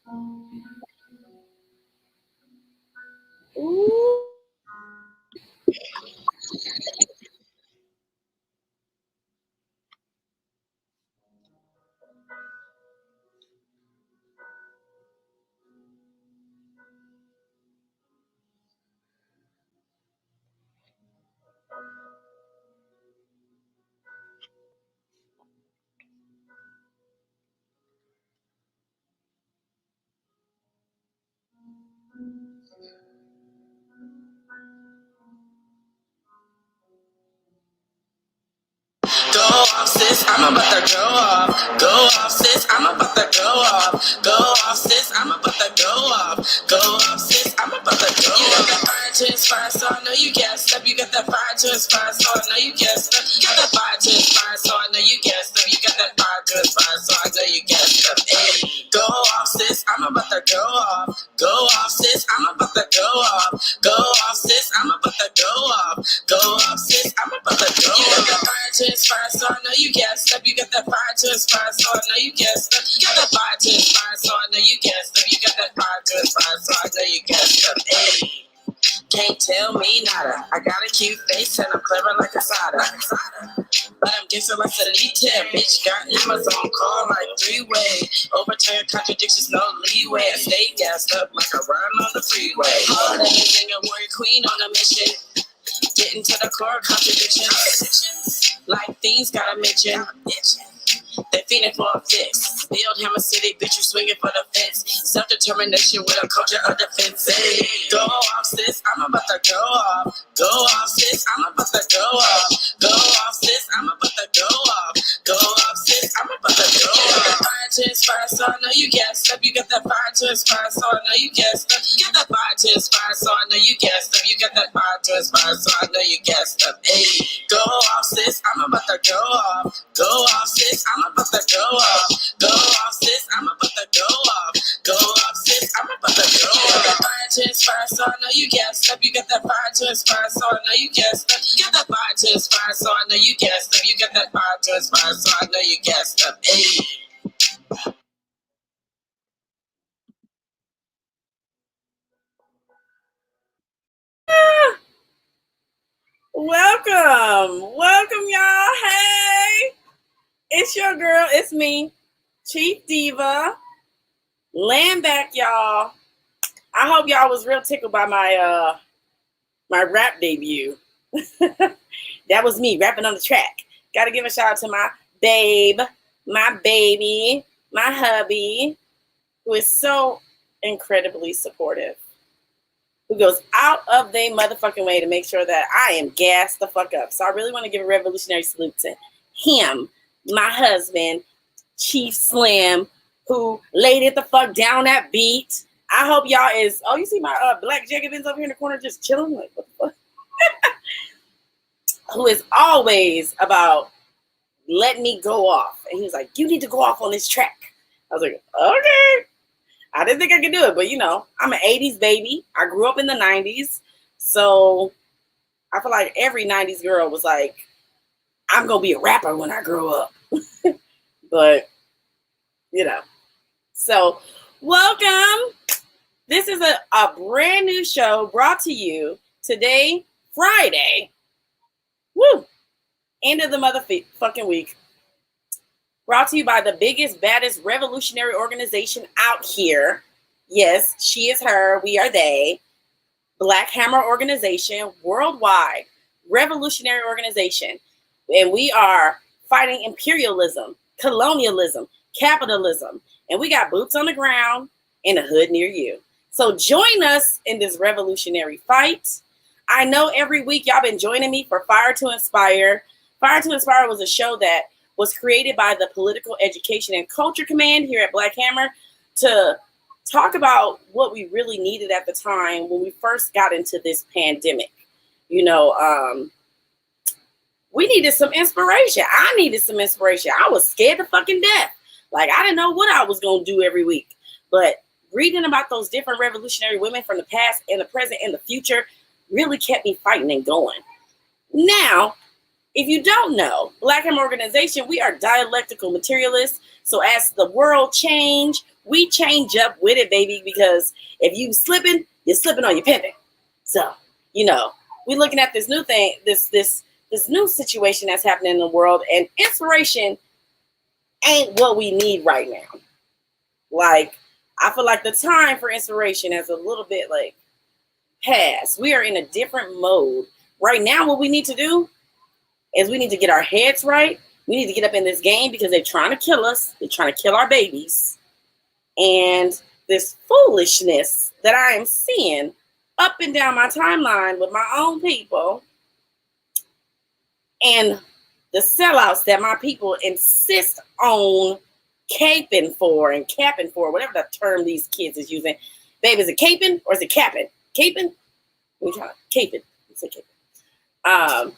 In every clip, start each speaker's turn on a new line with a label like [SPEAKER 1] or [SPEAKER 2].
[SPEAKER 1] Ooh.
[SPEAKER 2] Go off, sis, I'm about to go off. Go off, sis, I'm about to go off. Go off, sis, I'm about to go off. Go off, sis, I'm about to go off. You got that fire to inspire, so I know you gassed up. You got that fire to inspire, so I know you gassed up. You got that fire to inspire, so I know you gassed up. You got that fire to inspire, so I know you gassed up. Hey, go off, sis, I'm about to go off. Go off, sis, I'm about to go off. Go off, sis, I'm about to go off. Go off, sis, I'm about to go off. You got that fire to inspire, so I know you gassed up. You got that fire to inspire, so I know you gassed up. You got that fire to inspire, so I know you gassed up. You got that fire to inspire, so I know you gassed up. Hey. Can't tell me nada. I got a cute face and I'm clever like a soda. But I'm guessing like a tip. Bitch got Amazon call like three-way. Overturn contradictions, no leeway. I stay gassed up like a run on the freeway. All that is in your warrior queen on a mission. Getting to the core contradictions. Like things got a mention. They feeding for a fix. Build Hammer City, bitch, you swinging for the fence. Self-determination with a culture of defense. Hey, go off, sis, I'm about to go off. Go off, sis, I'm about to go off. Go off, sis, I'm about to go off. Go off, sis, I'm about to go off. Fire to inspire, so I know you gassed up. You got that fire to inspire, so I know you gassed up. You got that fire to inspire, so I know you gassed up. You got that fire to inspire, so I know you gassed up. Hey, go off, sis, I'm about to go off. Go off, sis, I'm about to go off. Go off, sis, I'm about to go off. Go off, sis, I'm about to go off. That fire to inspire, so I know you gassed up. You got that fire to inspire, so I know you gassed up. You got that fire to inspire, so I know you gassed up. You got that fire to inspire, so I know you gassed up. Hey.
[SPEAKER 1] Welcome, y'all. Hey, it's your girl. It's me, Chief Diva. Land back, y'all. I hope y'all was real tickled by my my rap debut. That was me rapping on the track. Got to give a shout out to my babe, my baby, my hubby, who is so incredibly supportive. Who goes out of their motherfucking way to make sure that I am gassed the fuck up. So I really want to give a revolutionary salute to him, my husband, Chief Slim, who laid it the fuck down that beat. I hope y'all is, oh, you see my black Jacobins over here in the corner just chilling? Like, what the fuck? Who is always about letting me go off. And he was like, you need to go off on this track. I was like, okay. I didn't think I could do it, but you know, I'm an 80s baby. I grew up in the 90s. So I feel like every 90s girl was like, I'm going to be a rapper when I grow up. But, you know. So, welcome. This is a brand new show brought to you today, Friday. Woo! End of the motherfucking week. Brought to you by the biggest, baddest revolutionary organization out here. Yes, she is her. We are they. Black Hammer Organization, worldwide, revolutionary organization. And we are fighting imperialism, colonialism, capitalism. And we got boots on the ground in a hood near you. So join us in this revolutionary fight. I know every week y'all been joining me for Fire to Inspire. Fire to Inspire was a show that was created by the Political Education and Culture Command here at Black Hammer to talk about what we really needed at the time when we first got into this pandemic. You know, we needed some inspiration. I needed some inspiration. I was scared to fucking death. Like, I didn't know what I was going to do every week. But reading about those different revolutionary women from the past and the present and the future really kept me fighting and going. Now, if you don't know, Black Hammer Organization, we are dialectical materialists. So as the world change, we change up with it, baby, because if you slipping, you're slipping on your pimping. So, we're looking at this new thing, this new situation that's happening in the world, and inspiration ain't what we need right now. Like, I feel like the time for inspiration has a little bit like passed. We are in a different mode. Right now, what we need to do is we need to get our heads right. We need to get up in this game because they're trying to kill us. They're trying to kill our babies. And this foolishness that I am seeing up and down my timeline with my own people and the sellouts that my people insist on caping for and capping for, whatever the term these kids is using. Babe, is it caping or is it capping? Caping? We trying to caping. Say caping.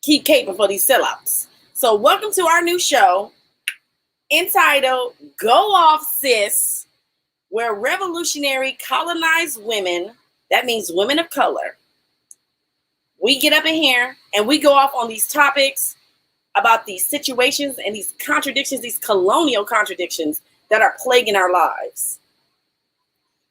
[SPEAKER 1] Keep caping for these sellouts. So welcome to our new show entitled Go Awf Sis, where revolutionary colonized women, that means women of color, we get up in here and we go off on these topics about these situations and these contradictions, these colonial contradictions that are plaguing our lives.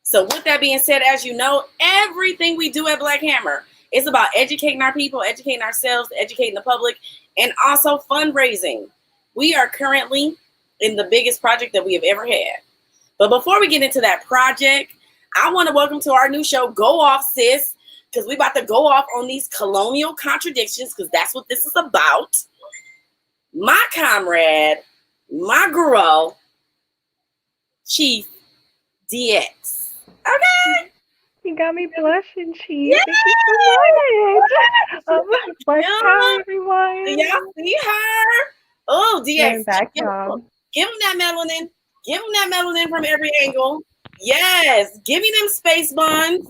[SPEAKER 1] So with that being said, as you know, everything we do at Black Hammer is about educating our people, educating ourselves, educating the public, and also fundraising. We are currently in the biggest project that we have ever had. But before we get into that project, I want to welcome to our new show, Go Awf Sis, because we about to go off on these colonial contradictions, because that's what this is about. My comrade, my girl, Chief DX. Okay.
[SPEAKER 3] You got me blushing, Chief. Yeah. Thank you so much. Black power, everyone.
[SPEAKER 1] Do y'all see her? Oh, DX.
[SPEAKER 3] Back,
[SPEAKER 1] give him that melanin. Give him that melanin from every angle. Yes. Give me them space buns.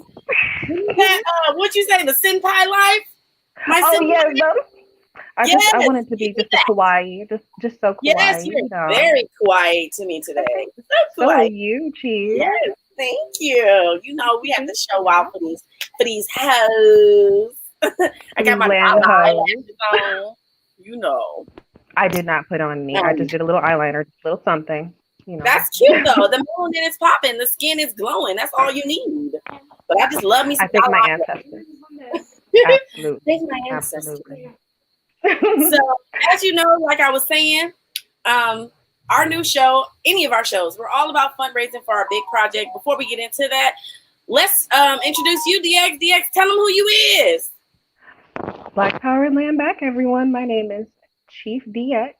[SPEAKER 1] That, what you say, the senpai life?
[SPEAKER 3] I wanted to be just a kawaii, just so kawaii.
[SPEAKER 1] Yes, you're very kawaii to me today.
[SPEAKER 3] So are you, Chief.
[SPEAKER 1] Yes, thank you. We have to show out for these hoes. I got my eyelashes on.
[SPEAKER 3] I did not put on any. I just did a little eyeliner, just a little something.
[SPEAKER 1] That's cute though. The melanin is popping. The skin is glowing. That's all you need. But I just love me some.
[SPEAKER 3] I think my ancestors. Absolutely.
[SPEAKER 1] Thank my ancestors. So, as you know, like I was saying, our new show, any of our shows, we're all about fundraising for our big project. Before we get into that, let's introduce you, DX. DX, tell them who you is.
[SPEAKER 3] Black Power and Land Back, everyone. My name is Chief DX,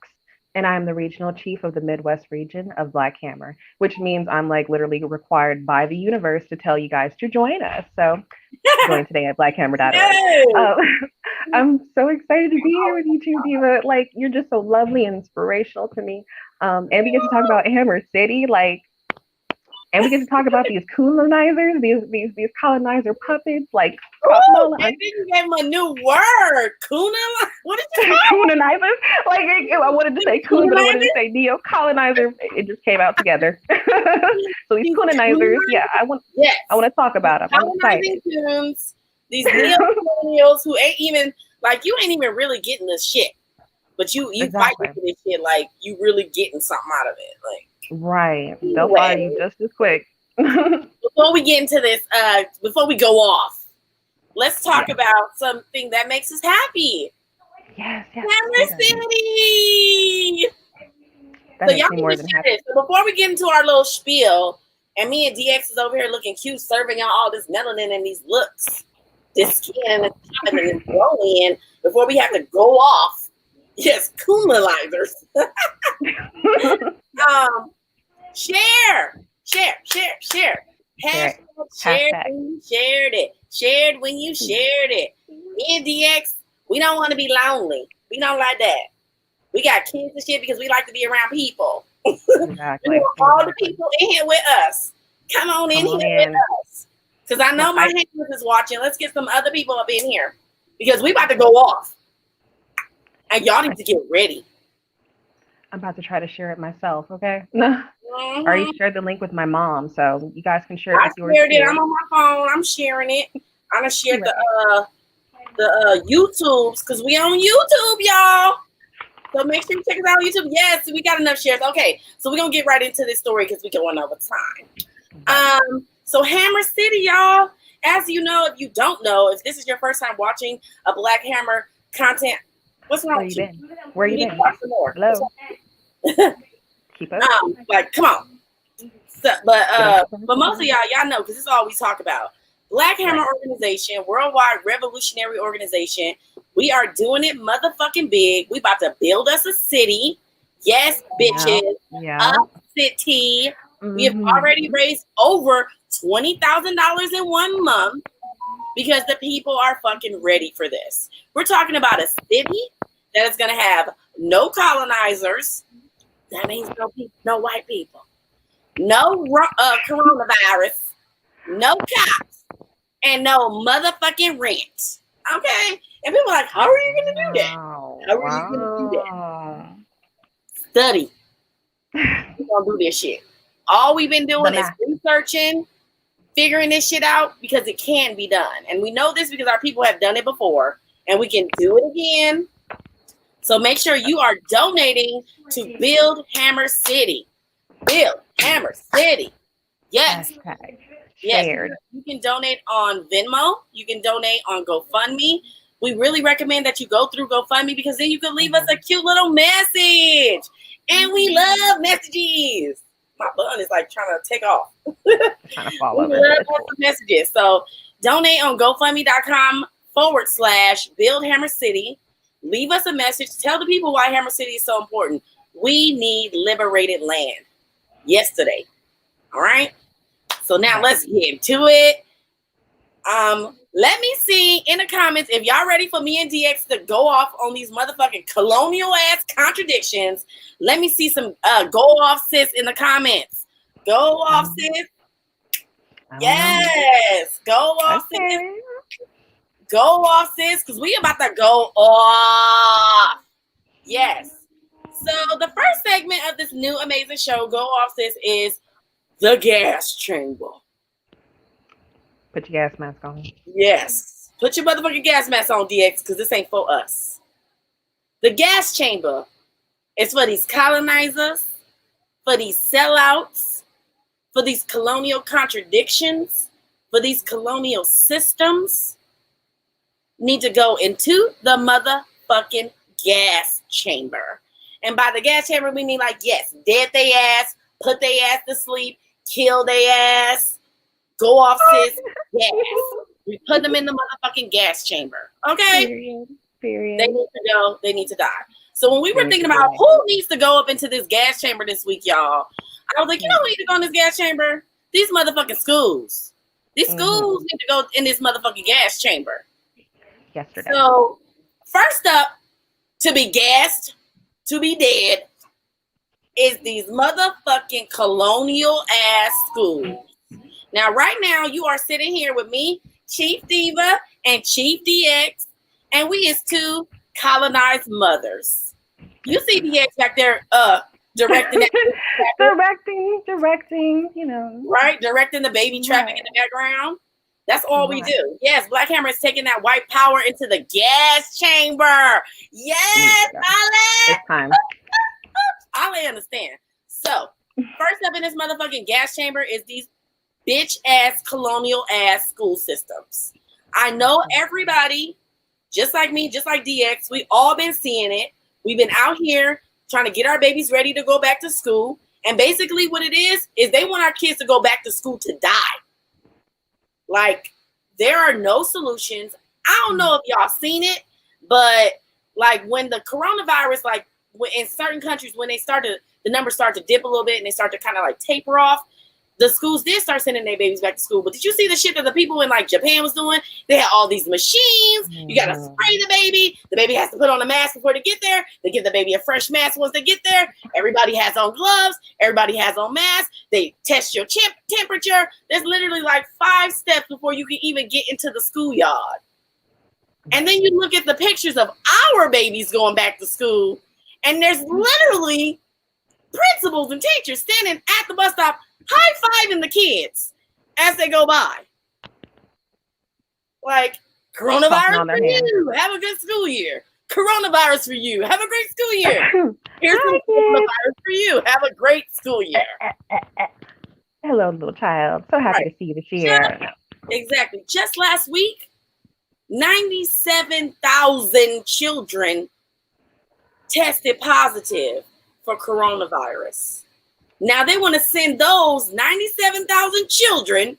[SPEAKER 3] and I'm the regional chief of the Midwest region of Black Hammer, which means I'm literally required by the universe to tell you guys to join us. So join today at blackhammer.org. I'm so excited to be here with you, Chief Diva. You're just so lovely and inspirational to me. And we get to talk about Hammer City, and we get to talk about these colonizers, these colonizer puppets,
[SPEAKER 1] you gave him a new word, what is it called?
[SPEAKER 3] Colonizers. I wanted to say cool, but I wanted to say neo-colonizer. It just came out together. So these colonizers, I want to talk about them. I'm excited.
[SPEAKER 1] Tunes, these neo-colonials who ain't even you ain't even really getting the shit, but you fight for this shit you really getting something out of it,
[SPEAKER 3] Right. They'll fire you just as quick.
[SPEAKER 1] Before we get into this, before we go off, let's talk about something that makes us happy.
[SPEAKER 3] Yes.
[SPEAKER 1] Hammer City.
[SPEAKER 3] So y'all more than happy.
[SPEAKER 1] So before we get into our little spiel, and me and DX is over here looking cute, serving y'all all this melanin and these looks, this skin is coming and growing. Before we have to go off, yes, colonizers. Share. Hashtag shared when you shared it. Shared when you shared it. Me and DX, we don't want to be lonely. We don't like that. We got kids and shit because we like to be around people.
[SPEAKER 3] Exactly.
[SPEAKER 1] We want all the people in here with us. Come on in here with us. Because I know my handlers is watching. Let's get some other people up in here. Because we about to go off. And y'all need to get ready.
[SPEAKER 3] I'm about to try to share it myself, okay? I already shared the link with my mom, so you guys can share it with yours.
[SPEAKER 1] I shared it. I'm on my phone. I'm sharing it. I'm gonna share the YouTubes because we on YouTube, y'all. So make sure you check us out on YouTube. Yes, we got enough shares. Okay, so we're gonna get right into this story because we going over time. So Hammer City, y'all. As you know, if you don't know, if this is your first time watching a Black Hammer content, what's wrong with you?
[SPEAKER 3] Where you
[SPEAKER 1] need
[SPEAKER 3] been?
[SPEAKER 1] to watch some more.
[SPEAKER 3] Hello. Keep up.
[SPEAKER 1] Like, come on. So, but most of y'all know because this is all we talk about. Black Hammer Organization, worldwide revolutionary organization. We are doing it motherfucking big. We about to build us a city. Yes, bitches.
[SPEAKER 3] Yeah.
[SPEAKER 1] A city. We have already raised over $20,000 in 1 month because the people are fucking ready for this. We're talking about a city that is going to have no colonizers. That means no white people. No coronavirus. No cops. And no motherfucking rent. Okay? And people are like, how are you going to do that? How are you going to do that? Study. We're going to do this shit. All we've been doing is researching, figuring this shit out because it can be done. And we know this because our people have done it before and we can do it again. So make sure you are donating to Build Hammer City. Build Hammer City. Yes. Yes. You can donate on Venmo. You can donate on GoFundMe. We really recommend that you go through GoFundMe because then you can leave us a cute little message. And we love messages. My bun is like trying to take off.
[SPEAKER 3] Trying to fall over.
[SPEAKER 1] We love messages. So donate on GoFundMe.com/Build Hammer City. Leave us a message. Tell the people why Hammer City is so important. We need liberated land yesterday. All right. So now let's get to it. Let me see in the comments if y'all ready for me and DX to go off on these motherfucking colonial ass contradictions. Let me see some go off sis in the comments. Go off sis. Yes. Go off sis. Go off sis because we about to go off. Yes. So the first segment of this new amazing show, Go Off Sis, is the gas chamber.
[SPEAKER 3] Put your gas mask on.
[SPEAKER 1] Yes. Put your motherfucking gas mask on, DX, because this ain't for us. The gas chamber is for these colonizers, for these sellouts, for these colonial contradictions, for these colonial systems. Need to go into the motherfucking gas chamber. And by the gas chamber, we mean like, yes, dead they ass, put they ass to sleep, kill they ass, go off sis, gas. We put them in the motherfucking gas chamber. Okay?
[SPEAKER 3] Period.
[SPEAKER 1] They need to go. They need to die. So when we were thinking about who needs to go up into this gas chamber this week, y'all, I was like, you know who need to go in this gas chamber? These motherfucking schools. These schools need to go in this motherfucking gas chamber.
[SPEAKER 3] Yesterday.
[SPEAKER 1] So first up, to be gassed, to be dead, is these motherfucking colonial ass schools. Now, right now, you are sitting here with me, Chief Diva and Chief DX, and we is two colonized mothers. You see DX back there directing
[SPEAKER 3] directing, you know.
[SPEAKER 1] Right? Directing the baby traffic in the background. That's all we do. Yes, Black Hammer is taking that white power into the gas chamber. Yes, Ale!
[SPEAKER 3] It's time.
[SPEAKER 1] Ale understand. So, first up in this motherfucking gas chamber is these bitch-ass, colonial-ass school systems. I know everybody, just like me, just like DX, we all been seeing it. We've been out here trying to get our babies ready to go back to school. And basically what it is they want our kids to go back to school to die. Like, there are no solutions. I don't know if y'all seen it, but like when the coronavirus, like in certain countries, when the numbers start to dip a little bit and they start to kind of like taper off, the schools did start sending their babies back to school. But did you see the shit that the people in like Japan was doing? They had all these machines. You got to spray the baby. The baby has to put on a mask before they get there. They give the baby a fresh mask once they get there. Everybody has on gloves. Everybody has on masks. They test your temperature. There's literally like 5 steps before you can even get into the schoolyard. And then you look at the pictures of our babies going back to school, and there's literally principals and teachers standing at the bus stop high-fiving the kids as they go by. Like, coronavirus for you. Have a good school year. Coronavirus for you. Have a great school year. Here's
[SPEAKER 3] Hi,
[SPEAKER 1] some coronavirus for you. Have a great school year.
[SPEAKER 3] Hello, little child. So happy to see you this year.
[SPEAKER 1] Exactly. Just last week, 97,000 children tested positive for coronavirus. Now they want to send those 97,000 children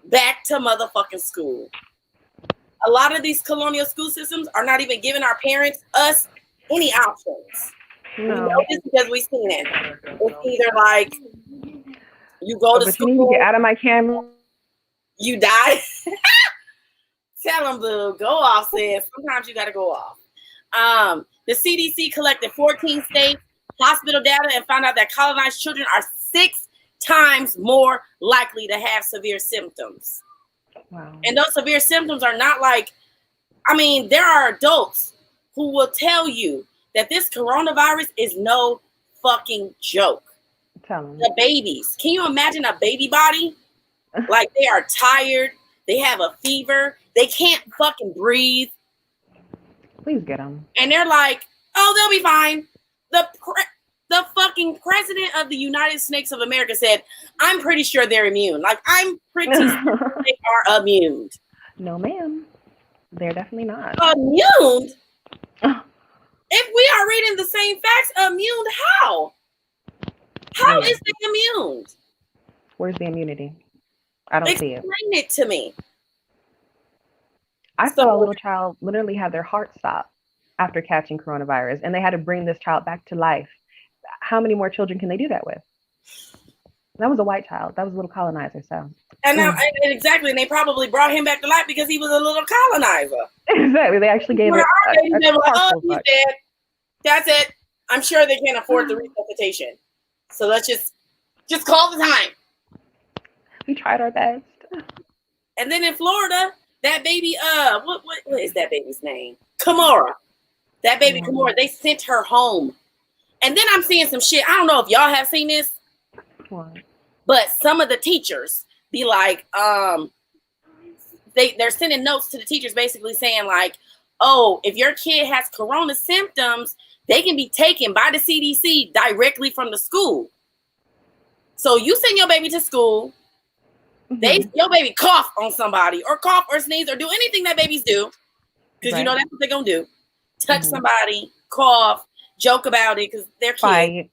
[SPEAKER 1] back to motherfucking school. A lot of these colonial school systems are not even giving our parents, us, any options. No. We know this because we've seen it. It's either like you go to school.
[SPEAKER 3] You need to get out of my camera.
[SPEAKER 1] You die. Tell them, boo. Go off, sis. Sometimes you got to go off. The CDC collected 14 states, hospital data, and found out that colonized children are 6 times more likely to have severe symptoms.
[SPEAKER 3] Wow.
[SPEAKER 1] And those severe symptoms are not like, I mean, there are adults who will tell you that this coronavirus is no fucking joke.
[SPEAKER 3] Tell them.
[SPEAKER 1] The babies. Can you imagine a baby body? Like they are tired. They have a fever. They can't fucking breathe.
[SPEAKER 3] Please get them.
[SPEAKER 1] And they're like, oh, they'll be fine. The fucking president of the United States of America said, I'm pretty sure they're immune. Like, I'm pretty sure they are immune.
[SPEAKER 3] No, ma'am. They're definitely not.
[SPEAKER 1] Immune? If we are reading the same facts, immune how? How is they immune?
[SPEAKER 3] Where's the immunity? I don't see it.
[SPEAKER 1] Explain it to me.
[SPEAKER 3] I saw a little child literally have their heart stop after catching coronavirus, and they had to bring this child back to life. How many more children can they do that with? That was a white child. That was a little colonizer. So.
[SPEAKER 1] And now, exactly, and they probably brought him back to life because he was a little colonizer.
[SPEAKER 3] Exactly. They actually gave it.
[SPEAKER 1] They were like, oh, he's dead. That's it. I'm sure they can't afford the resuscitation. So let's just call the time.
[SPEAKER 3] We tried our best.
[SPEAKER 1] And then in Florida, that baby, what is that baby's name? Kamora. That baby Kamora, they sent her home. And then I'm seeing some shit. I don't know if y'all have seen this.
[SPEAKER 3] What?
[SPEAKER 1] But some of the teachers be like, they're sending notes to the teachers basically saying like, oh, if your kid has corona symptoms, they can be taken by the CDC directly from the school. So you send your baby to school, your baby cough on somebody or cough or sneeze or do anything that babies do, because you know that's what they're gonna do. Touch somebody, cough, joke about it because they're kids.
[SPEAKER 3] Fight.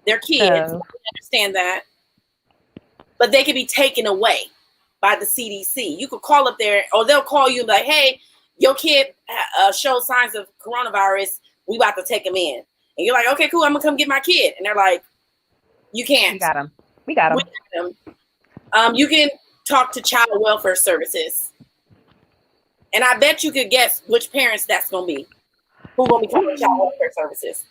[SPEAKER 1] They're kids. I understand that. But they can be taken away by the CDC. You could call up there, or they'll call you like, hey, your kid shows signs of coronavirus. We about to take him in. And you're like, okay, cool. I'm going to come get my kid. And they're like, you can't.
[SPEAKER 3] We got him.
[SPEAKER 1] You can talk to child welfare services. And I bet you could guess which parents that's going to be. Who's going to be calling child welfare services?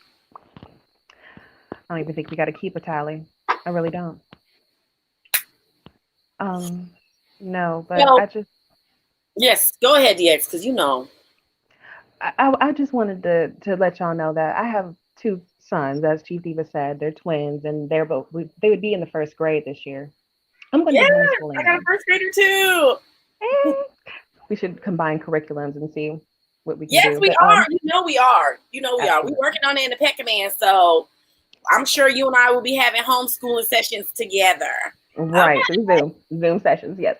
[SPEAKER 3] I don't even think we got to keep a tally. I really don't. No, but I just.
[SPEAKER 1] Yes, go ahead, DX, because you know.
[SPEAKER 3] I just wanted to let y'all know that I have 2 sons, as Chief Diva said. They're twins, and they would be in the 1st grade this year. I'm going to be homeschooling.
[SPEAKER 1] I got a 1st grader too.
[SPEAKER 3] We should combine curriculums and see what we can do.
[SPEAKER 1] Yes, we are. You know we are. We're working on it in the Peckerman, so I'm sure you and I will be having homeschooling sessions together.
[SPEAKER 3] Right, Zoom sessions, yes.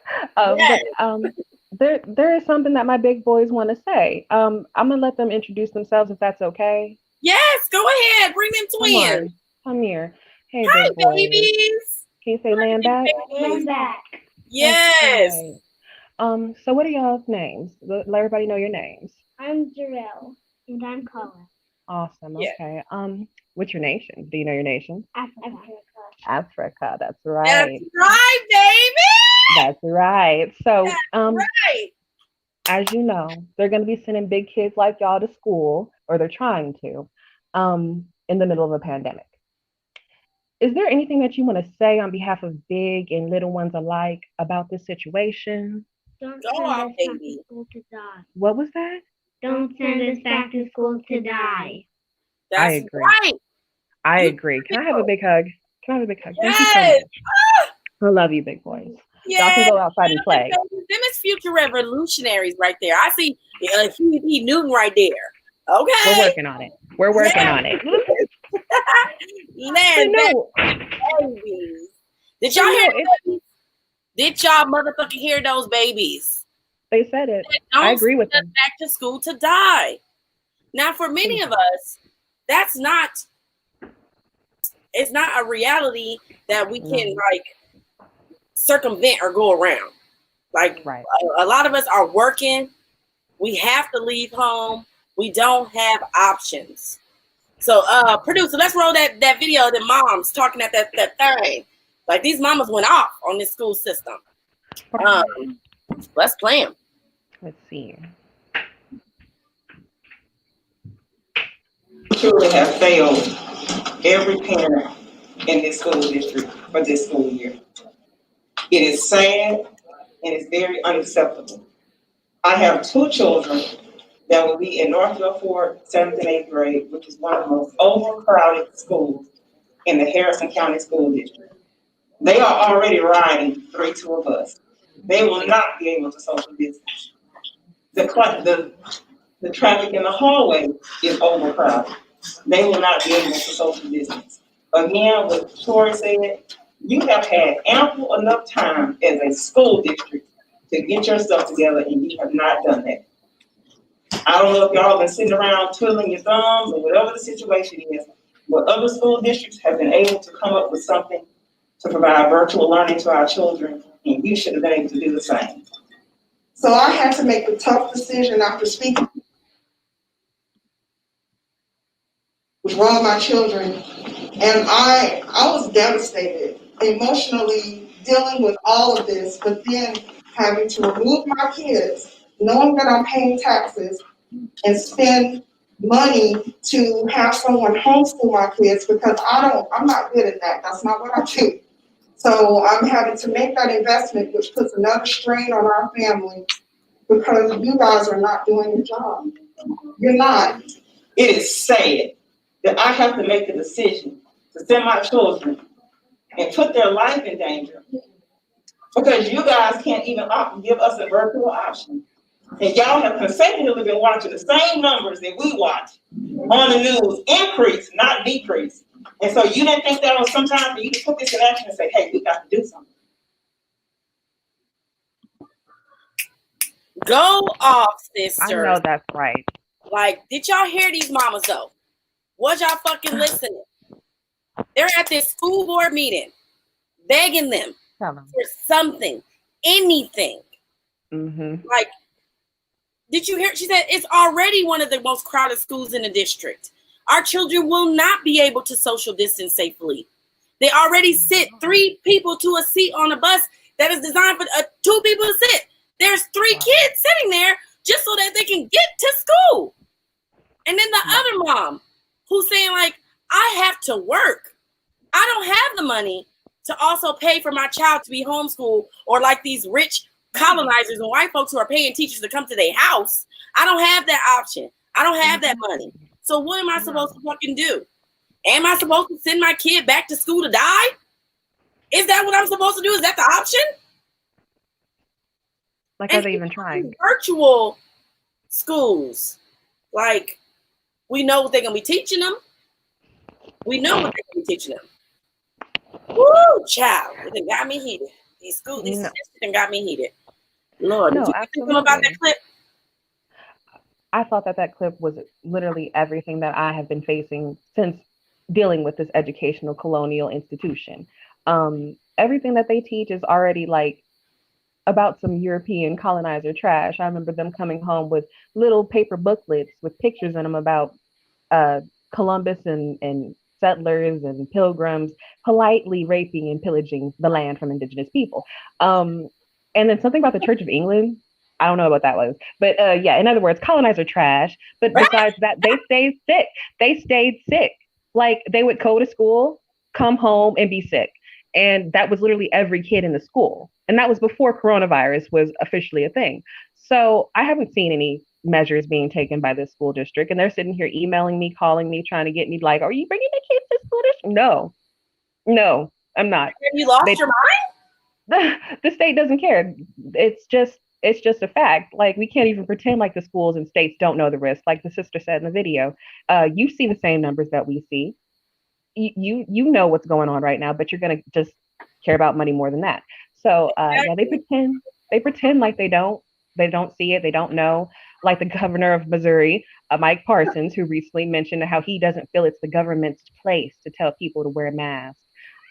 [SPEAKER 3] But there is something that my big boys want to say. I'm gonna let them introduce themselves if that's okay.
[SPEAKER 1] Yes, go ahead. Bring them twins.
[SPEAKER 3] Come here. Hey,
[SPEAKER 1] hi,
[SPEAKER 3] big boys.
[SPEAKER 1] babies.
[SPEAKER 3] Can you say land back?
[SPEAKER 4] Land back.
[SPEAKER 1] Yes.
[SPEAKER 3] Okay. So what are y'all's names? Let everybody know your names.
[SPEAKER 4] I'm Jarrell, and I'm Colin.
[SPEAKER 3] Awesome. Okay. What's your nation? Do you know your nation?
[SPEAKER 4] Africa.
[SPEAKER 3] Africa. That's right.
[SPEAKER 1] That's right, baby.
[SPEAKER 3] That's right. So,
[SPEAKER 1] right.
[SPEAKER 3] As you know, they're going to be sending big kids like y'all to school, or they're trying to, in the middle of a pandemic. Is there anything that you want to say on behalf of big and little ones alike about this situation?
[SPEAKER 4] Don't
[SPEAKER 1] Go
[SPEAKER 4] send
[SPEAKER 1] on,
[SPEAKER 4] us back
[SPEAKER 1] baby.
[SPEAKER 4] to school to die.
[SPEAKER 3] What was that?
[SPEAKER 4] Don't send us back to school to die.
[SPEAKER 1] That's
[SPEAKER 3] I agree.
[SPEAKER 1] right.
[SPEAKER 3] I agree. Can I have a big hug? Can I have a big hug?
[SPEAKER 1] Yes.
[SPEAKER 3] Thank you so much. I love you, big boys.
[SPEAKER 1] Yes.
[SPEAKER 3] Y'all can go outside and play.
[SPEAKER 1] Them is future revolutionaries right there. I see Huey P. Newton right there. Okay.
[SPEAKER 3] We're working on it. We're working on it.
[SPEAKER 1] Man,
[SPEAKER 3] No.
[SPEAKER 1] babies. Did y'all hear those babies? Did y'all motherfucking hear those babies?
[SPEAKER 3] They said it.
[SPEAKER 1] Don't
[SPEAKER 3] I agree with
[SPEAKER 1] send us
[SPEAKER 3] them.
[SPEAKER 1] back to school to die. Now, for many of us, that's not. It's not a reality that we can like circumvent or go around. Like
[SPEAKER 3] Right.
[SPEAKER 1] a lot of us are working. We have to leave home. We don't have options. So, producer, let's roll that video of the moms talking at that thing. Like these mamas went off on this school system. Let's play them.
[SPEAKER 3] Let's see.
[SPEAKER 5] Truly have failed every parent in this school district for this school year. It is sad and it's very unacceptable. I have 2 children that will be in Northville Fort 7th and 8th grade, which is one of the most overcrowded schools in the Harrison County School District. They are already riding 3 tour bus. They will not be able to social distance. The traffic in the hallway is overcrowded. They will not be able to social distance. Again, what Tori said, you have had ample enough time as a school district to get yourself together, and you have not done that. I don't know if y'all been sitting around twiddling your thumbs or whatever the situation is, but other school districts have been able to come up with something to provide virtual learning to our children, and you should have been able to do the same.
[SPEAKER 6] So I had to make a tough decision after speaking with one of my children, and I was devastated, emotionally dealing with all of this, but then having to remove my kids, knowing that I'm paying taxes, and spend money to have someone homeschool my kids because I'm not good at that. That's not what I do. So I'm having to make that investment, which puts another strain on our family because you guys are not doing your job. You're not.
[SPEAKER 5] It is sad that I have to make the decision to send my children and put their life in danger because you guys can't even give us a virtual option. And y'all have consecutively been watching the same numbers that we watch on the news increase, not decrease. And so you didn't think that was some time for you to put this in action and say, hey, we got to do something.
[SPEAKER 1] Go off, sisters.
[SPEAKER 3] I know that's right.
[SPEAKER 1] Like, did y'all hear these mamas though? Was y'all fucking listening? They're at this school board meeting, begging them for something, anything.
[SPEAKER 3] Mm-hmm.
[SPEAKER 1] Like, did you hear? She said it's already one of the most crowded schools in the district. Our children will not be able to social distance safely. They already sit 3 people to a seat on a bus that is designed for 2 people to sit. There's 3 kids sitting there just so that they can get to school. And then the other mom who's saying like, I have to work. I don't have the money to also pay for my child to be homeschooled or like these rich colonizers and white folks who are paying teachers to come to their house. I don't have that option. I don't have that money. So what am I supposed to fucking do? Am I supposed to send my kid back to school to die? Is that what I'm supposed to do? Is that the option?
[SPEAKER 3] Like, are they even trying?
[SPEAKER 1] Virtual schools. Like, we know what they're going to be teaching them. We know what they're going to be teaching them. Woo, child. It done got me heated. These schools, these systems got me heated. Lord, did you think something about that clip?
[SPEAKER 3] I thought that clip was literally everything that I have been facing since dealing with this educational colonial institution. Everything that they teach is already like about some European colonizer trash. I remember them coming home with little paper booklets with pictures in them about Columbus and settlers and pilgrims politely raping and pillaging the land from indigenous people. And then something about the Church of England. I don't know what that was, but yeah, in other words, colonizer trash. But besides that, they stayed sick. They stayed sick. Like they would go to school, come home and be sick. And that was literally every kid in the school. And that was before coronavirus was officially a thing. So I haven't seen any measures being taken by this school district. And they're sitting here emailing me, calling me, trying to get me like, are you bringing the kids to school district? No, I'm not.
[SPEAKER 1] Have you lost your mind?
[SPEAKER 3] The state doesn't care. It's just It's just a fact. Like, we can't even pretend like the schools and states don't know the risk. Like the sister said in the video, you see the same numbers that we see. You know what's going on right now, but you're gonna just care about money more than that. So yeah, they pretend like they don't see it, they don't know. Like the governor of Missouri, Mike Parsons, who recently mentioned how he doesn't feel it's the government's place to tell people to wear masks.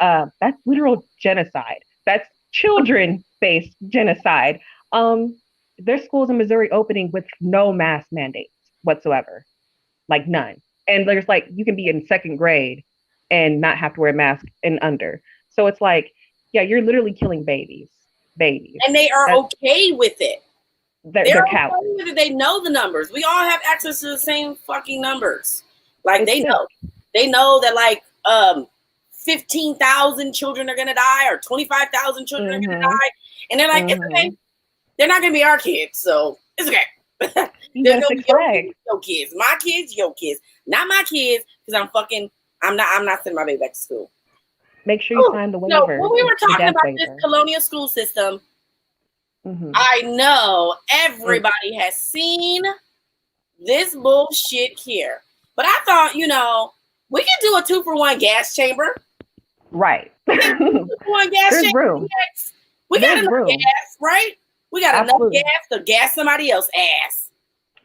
[SPEAKER 3] That's literal genocide. That's children-based genocide. There's schools in Missouri opening with no mask mandates whatsoever, like none. And there's like you can be in second grade and not have to wear a mask and under. So it's like, yeah, you're literally killing babies.
[SPEAKER 1] And they are okay with it.
[SPEAKER 3] They're
[SPEAKER 1] okay
[SPEAKER 3] cowards.
[SPEAKER 1] with it. They know the numbers. We all have access to the same fucking numbers. Like they know. They know that like 15,000 children are gonna die or 25,000 children are gonna die. And they're like, it's okay. They're not gonna be our kids, so it's okay. They're gonna be your kids. My kids, your kids. Not my kids, because I'm not sending my baby back to school.
[SPEAKER 3] Make sure you sign the waiver.
[SPEAKER 1] No, when we were talking about this colonial school system, I know everybody has seen this bullshit here. But I thought, we can do a 2-for-1 gas chamber.
[SPEAKER 3] Right.
[SPEAKER 1] 2-for-1 gas
[SPEAKER 3] There's
[SPEAKER 1] chamber.
[SPEAKER 3] room.
[SPEAKER 1] We got enough gas, right? We got enough gas to gas somebody else's ass.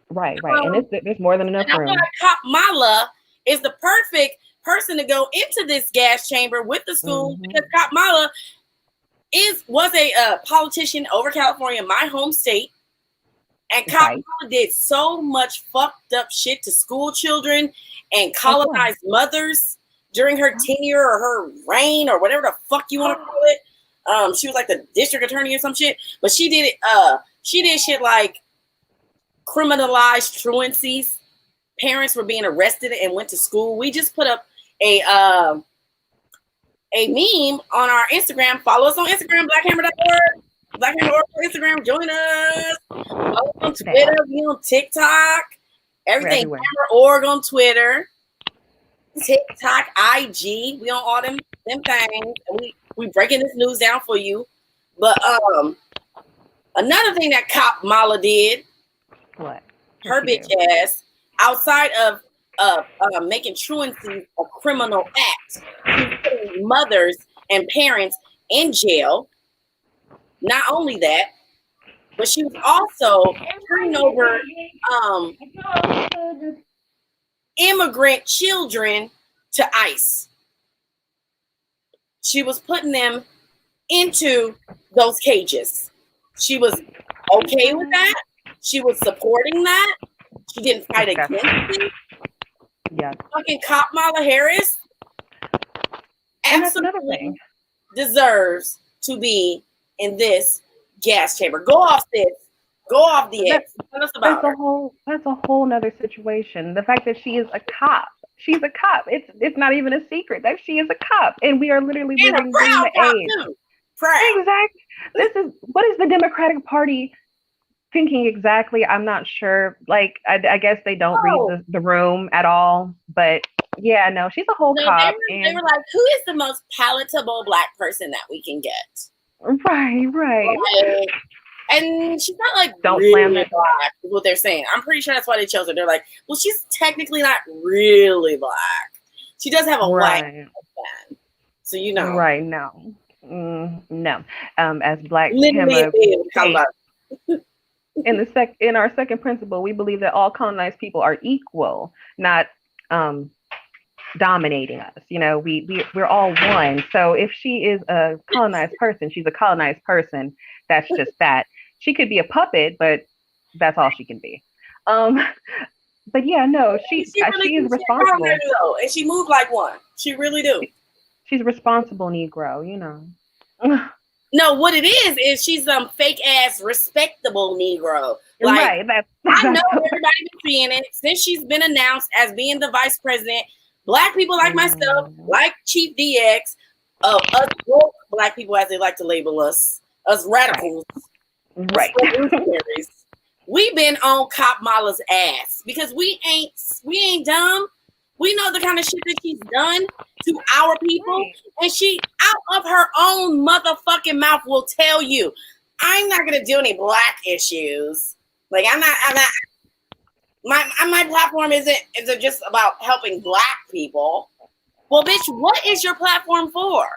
[SPEAKER 3] Right. And there's more than enough room.
[SPEAKER 1] I feel like Kamala is the perfect person to go into this gas chamber with the school because Kamala was a politician over California, my home state, and Kamala did so much fucked up shit to school children and colonized mothers during her tenure or her reign or whatever the fuck you want to call it. She was like the district attorney or some shit, but she did it. She did shit like criminalized truancies. Parents were being arrested and went to school. We just put up a meme on our Instagram. Follow us on Instagram, blackhammer.org. Blackhammer.org on Instagram. Join us. Follow us on Twitter. We on TikTok. Everything. Hammer.org on Twitter. TikTok, IG. We on all them things. And we breaking this news down for you. But another thing that Kamala did.
[SPEAKER 3] What?
[SPEAKER 1] Her bitch ass, outside of making truancy a criminal act, she's putting mothers and parents in jail. Not only that, but she was also turning over immigrant children to ICE. She was putting them into those cages. She was okay with that. She was supporting that. She didn't fight against it.
[SPEAKER 3] Yeah.
[SPEAKER 1] Fucking Kamala Harris absolutely deserves to be in this gas chamber. Go off, sis. Go off the edge. Tell us about her.
[SPEAKER 3] That's a whole nother situation. The fact that she is a cop. She's a cop. It's not even a secret that she is a cop, and we are literally living in the age. Exactly. What is the Democratic Party thinking exactly? I'm not sure. Like, I guess they don't read the room at all. But yeah, no, she's a whole cop.
[SPEAKER 1] They were like, who is the most palatable Black person that we can get?
[SPEAKER 3] Right.
[SPEAKER 1] Like, and she's not like
[SPEAKER 3] don't
[SPEAKER 1] really
[SPEAKER 3] slam that
[SPEAKER 1] Black, is what they're saying. I'm pretty sure that's why they chose her. They're like, well, she's technically not really Black. She does have a white fan. So
[SPEAKER 3] Right, no. No. As Black
[SPEAKER 1] Hammer,
[SPEAKER 3] in our second principle, we believe that all colonized people are equal, not dominating us. We're all one. So if she is a colonized person, she's a colonized person. That's just that. She could be a puppet, but that's all she can be. But yeah, no, she is responsible.
[SPEAKER 1] And she moved like one. She really do.
[SPEAKER 3] She's a responsible Negro,
[SPEAKER 1] No, what it is she's fake ass respectable Negro. Like,
[SPEAKER 3] right.
[SPEAKER 1] I know everybody been seeing it since she's been announced as being the vice president. Black people like myself, like Chief DX, us woke Black people, as they like to label us radicals,
[SPEAKER 3] right?
[SPEAKER 1] We've been on Kamala's ass because we ain't dumb. We know the kind of shit that she's done to our people, and she out of her own motherfucking mouth will tell you I'm not gonna do any black issues. Like I'm not my platform isn't just about helping black people. Well, bitch, what is your platform for?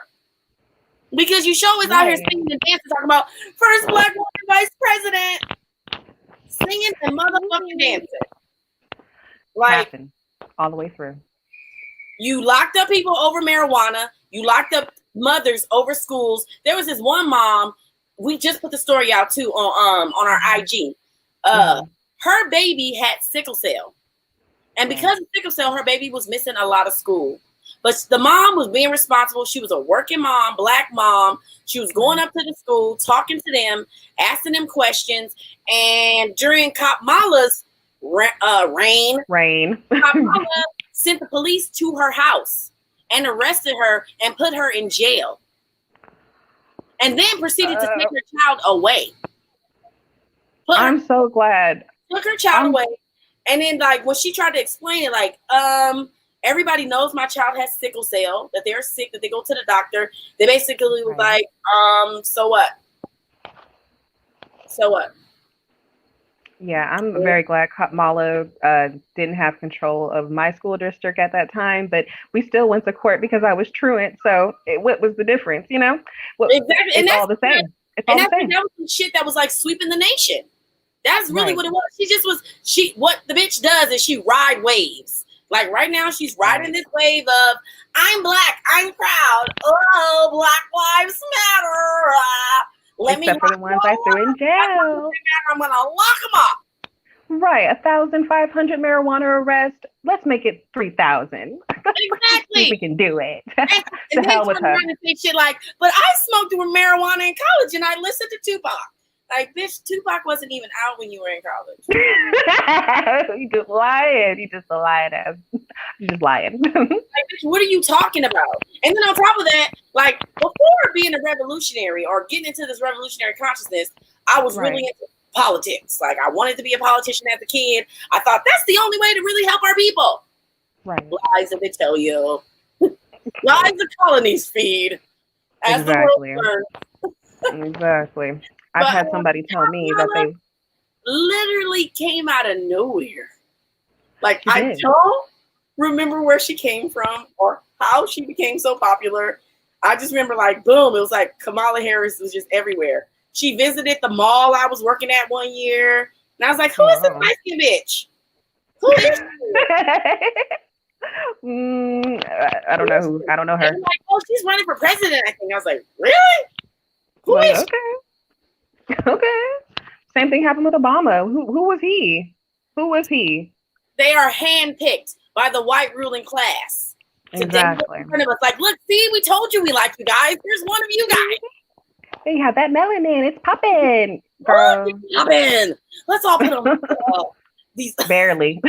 [SPEAKER 1] Because you show us out here singing and dancing, talking about first black woman vice president, singing and motherfucking dancing. Like
[SPEAKER 3] Happened all the way through.
[SPEAKER 1] You locked up people over marijuana. You locked up mothers over schools. There was this one mom. We just put the story out too on our IG. Her baby had sickle cell, and because of sickle cell, her baby was missing a lot of school. But the mom was being responsible. She was a working mom, black mom. She was going up to the school, talking to them, asking them questions. And during Kamala's reign, Kamala sent the police to her house and arrested her and put her in jail. And then proceeded to take her child away.
[SPEAKER 3] I'm so glad.
[SPEAKER 1] Took her child away. And then, like, when she tried to explain it, like, everybody knows my child has sickle cell, that they're sick, that they go to the doctor. They basically was like, so what? So what?
[SPEAKER 3] Yeah, I'm very glad Kamala didn't have control of my school district at that time, but we still went to court because I was truant. So what was the difference, you know?
[SPEAKER 1] Exactly.
[SPEAKER 3] It's all the same. It's all the same.
[SPEAKER 1] That was some shit that was like sweeping the nation. That's really what it was. What the bitch does is she ride waves. Like right now, she's riding this wave of, I'm black, I'm proud. Oh, Black Lives Matter.
[SPEAKER 3] Except for the ones I threw in jail.
[SPEAKER 1] I'm going to lock them up.
[SPEAKER 3] Right, 1,500 marijuana arrests. Let's make it 3,000.
[SPEAKER 1] Exactly.
[SPEAKER 3] See if we can do it.
[SPEAKER 1] And
[SPEAKER 3] hell with her.
[SPEAKER 1] And say shit like, but I smoked with marijuana in college and I listened to Tupac. Like, bitch, Tupac wasn't even out when you were in college.
[SPEAKER 3] You just lying. You just lying ass. You just lying.
[SPEAKER 1] Like, bitch, what are you talking about? And then on top of that, like, before being a revolutionary or getting into this revolutionary consciousness, I was really into politics. Like, I wanted to be a politician as a kid. I thought that's the only way to really help our people.
[SPEAKER 3] Right.
[SPEAKER 1] Lies that they tell you. Lies the colonies feed. As the world learns.
[SPEAKER 3] Exactly. I've had somebody tell me that they
[SPEAKER 1] literally came out of nowhere. Like, I don't remember where she came from or how she became so popular. I just remember, like, boom, it was like Kamala Harris was just everywhere. She visited the mall I was working at one year, and I was like, who is this light-skinned bitch? Who is she?
[SPEAKER 3] I don't know who. I don't know her.
[SPEAKER 1] And like, oh, she's running for president, I think. I was like, really? Who is she?
[SPEAKER 3] Okay. Same thing happened with Obama. Who was he? Who was he?
[SPEAKER 1] They are handpicked by the white ruling class.
[SPEAKER 3] Exactly.
[SPEAKER 1] In front of us, like, look, see, we told you we like you guys. Here's one of you guys.
[SPEAKER 3] They have that melanin. It's popping, girl.
[SPEAKER 1] Popping. Let's all put on these.
[SPEAKER 3] Barely.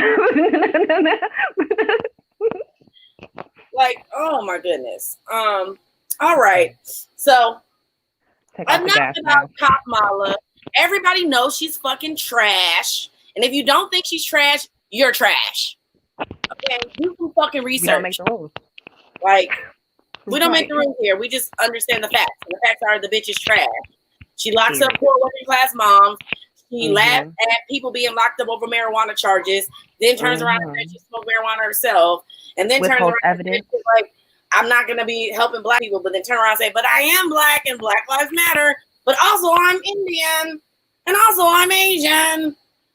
[SPEAKER 1] Like, oh my goodness. All right. So. Enough about Kamala. Everybody knows she's fucking trash. And if you don't think she's trash, you're trash. Okay? Do some fucking research.
[SPEAKER 3] We don't make the rules.
[SPEAKER 1] Like, we don't make the rules here. We just understand the facts. And the facts are the bitch is trash. She locks up poor working class moms. She laughs at people being locked up over marijuana charges. Then turns around and says she smoked marijuana herself. And then turns around evidence. And like, I'm not going to be helping black people, but then turn around and say, but I am black and Black Lives Matter, but also I'm Indian and also I'm Asian,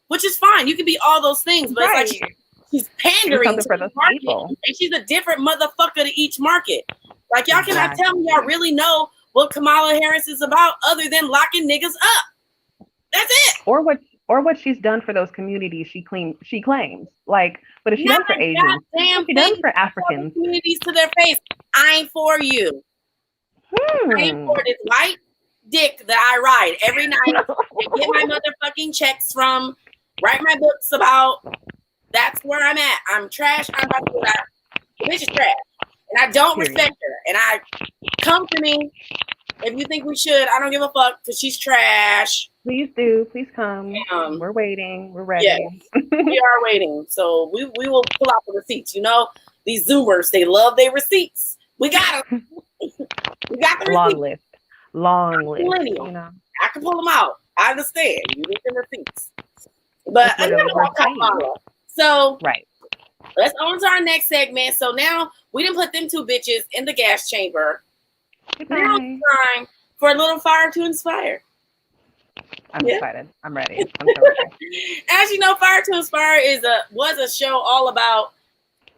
[SPEAKER 1] which is fine. You can be all those things, but it's like she's pandering to the market. People. And she's a different motherfucker to each market. Like, y'all cannot tell me y'all really know what Kamala Harris is about other than locking niggas up. That's it.
[SPEAKER 3] Or what she's done for those communities she claims. Like, what has she done for Asians? She done for Africans?
[SPEAKER 1] Communities to their face. I ain't for you. I ain't for this white dick that I ride every night and get my motherfucking checks from, write my books about. That's where I'm at. I'm trash. I'm about to do that. Bitch is trash. And I don't respect her. And I come to me if you think we should. I don't give a fuck because she's trash.
[SPEAKER 3] Please do. Please come. We're waiting. We're ready.
[SPEAKER 1] Yes, we are waiting. So we will pull out the receipts. You know, these Zoomers, they love their receipts. We got them. We got the receipts.
[SPEAKER 3] long list,
[SPEAKER 1] millennial.
[SPEAKER 3] you know.
[SPEAKER 1] I can pull them out. I understand. You need the receipts. But
[SPEAKER 3] It's literally
[SPEAKER 1] enough about Kamala. So
[SPEAKER 3] Right.
[SPEAKER 1] let's on to our next segment. So now we didn't put them two bitches in the gas chamber. Now
[SPEAKER 3] Goodbye.
[SPEAKER 1] it's time for a little fire to inspire.
[SPEAKER 3] I'm
[SPEAKER 1] Yeah.
[SPEAKER 3] excited. I'm ready. I'm so ready.
[SPEAKER 1] As you know, Fire to Inspire was a show all about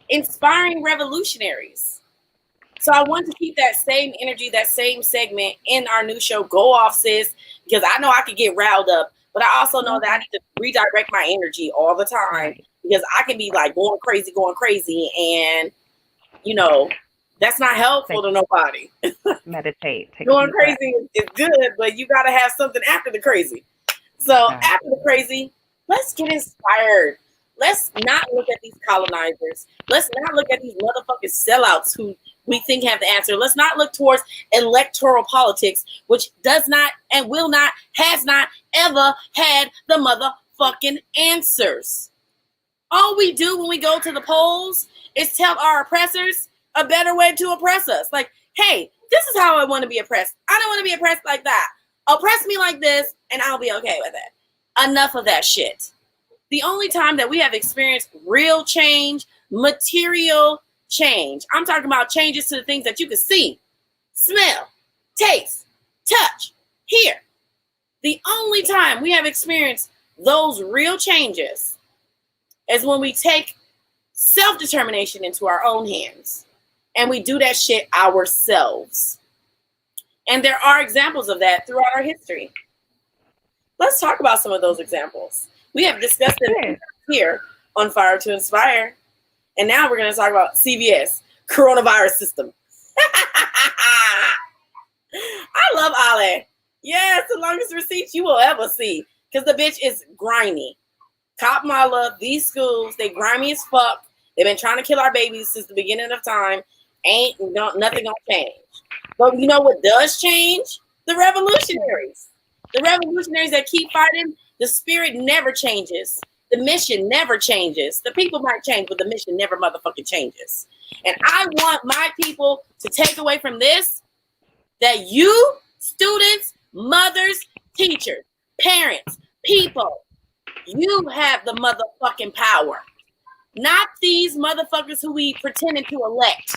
[SPEAKER 1] inspiring revolutionaries. So I want to keep that same energy, that same segment in our new show, Go Awf Sis, because I know I could get riled up, but I also know that I need to redirect my energy all the time
[SPEAKER 3] Right.
[SPEAKER 1] because I can be like going crazy, and you know, that's not helpful to nobody.
[SPEAKER 3] Meditate. Take
[SPEAKER 1] Going
[SPEAKER 3] a deep breath.
[SPEAKER 1] crazy is good, but you got to have something after the crazy. So after the crazy, let's get inspired. Let's not look at these colonizers. Let's not look at these motherfucking sellouts who we think have the answer. Let's not look towards electoral politics, which does not and will not, has not ever had the motherfucking answers. All we do when we go to the polls is tell our oppressors a better way to oppress us. Like, hey, this is how I want to be oppressed. I don't want to be oppressed like that. Oppress me like this, and I'll be okay with it. Enough of that shit. The only time that we have experienced real change, material change, I'm talking about changes to the things that you can see, smell, taste, touch, hear. The only time we have experienced those real changes is when we take self-determination into our own hands and we do that shit ourselves. And there are examples of that throughout our history. Let's talk about some of those examples. We have discussed them here on Fire to Inspire. And now we're going to talk about CBS, coronavirus system. I love Ale. Yeah, it's the longest receipt you will ever see because the bitch is grimy. Kamala, these schools, they grimy as fuck. They've been trying to kill our babies since the beginning of time. Nothing gonna change. But you know what does change? The revolutionaries. The revolutionaries that keep fighting, the spirit never changes. The mission never changes. The people might change, but the mission never motherfucking changes. And I want my people to take away from this that you, students, mothers, teachers, parents, people, you have the motherfucking power. Not these motherfuckers who we pretending to elect.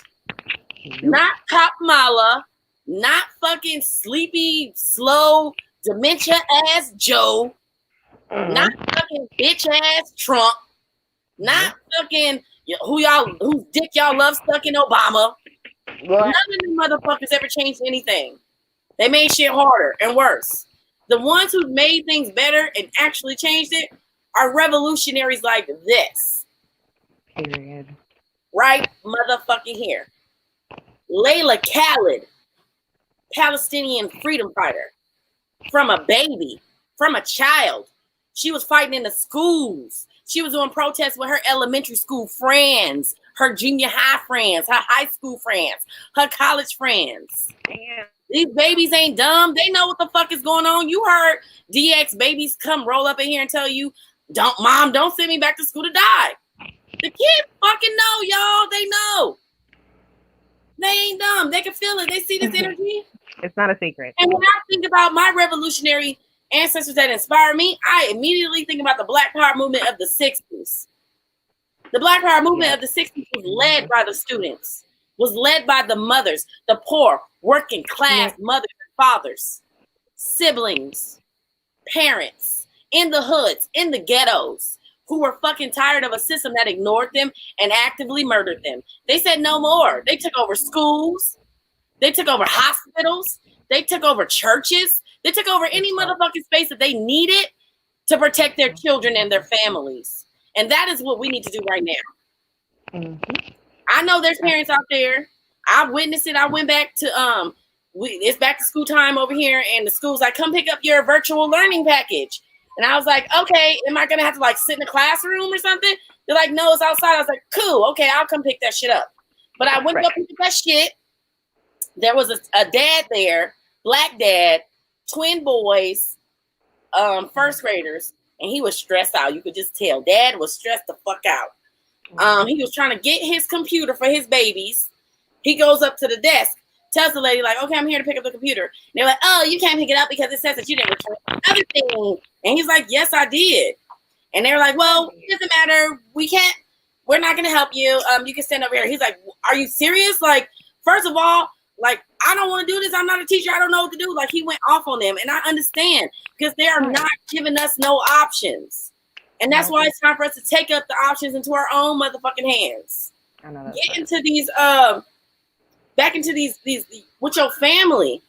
[SPEAKER 1] Not Kamala, not fucking sleepy, slow, dementia-ass Joe, not fucking bitch-ass Trump, not fucking whose dick y'all love stuck in Obama. None of them motherfuckers ever changed anything. They made shit harder and worse. The ones who made things better and actually changed it are revolutionaries like this.
[SPEAKER 3] Period.
[SPEAKER 1] Right motherfucking here. Layla Khaled, Palestinian freedom fighter. From a baby, from a child. She was fighting in the schools. She was doing protests with her elementary school friends, her junior high friends, her high school friends, her college friends.
[SPEAKER 3] Damn.
[SPEAKER 1] These babies ain't dumb. They know what the fuck is going on. You heard DX babies come roll up in here and tell you, don't send me back to school to die. The kids fucking know, y'all. They know. They ain't dumb. They can feel it. They see this energy.
[SPEAKER 3] It's not a secret.
[SPEAKER 1] And when I think about my revolutionary ancestors that inspire me, I immediately think about the Black Power movement of the 60s. The Black Power movement of the 60s was led by the students, was led by the mothers, the poor, working class mothers and fathers, siblings, parents, in the hoods, in the ghettos, who were fucking tired of a system that ignored them and actively murdered them. They said no more. They took over schools. They took over hospitals. They took over churches. They took over any motherfucking space that they needed to protect their children and their families. And that is what we need to do right now.
[SPEAKER 3] Mm-hmm.
[SPEAKER 1] I know there's parents out there. I witnessed it. I went back to it's back to school time over here, and the school's like, come pick up your virtual learning package. And I was like, okay, am I gonna have to like sit in a classroom or something? They're like, no, it's outside. I was like, cool, okay, I'll come pick that shit up. But I went to go pick up that shit. There was a dad there, black dad, twin boys, first graders, and he was stressed out. You could just tell. Dad was stressed the fuck out. He was trying to get his computer for his babies. He goes up to the desk. tells the lady, like, okay, I'm here to pick up the computer. And they're like, oh, you can't pick it up because it says that you didn't return everything. And he's like, yes, I did. And they're like, well, it doesn't matter. We're not going to help you. You can stand over here. He's like, are you serious? Like, first of all, like, I don't want to do this. I'm not a teacher. I don't know what to do. Like, he went off on them. And I understand because they are not giving us no options. And that's why it's time for us to take up the options into our own motherfucking hands.
[SPEAKER 3] I know that's
[SPEAKER 1] Get into these, back into these with your family,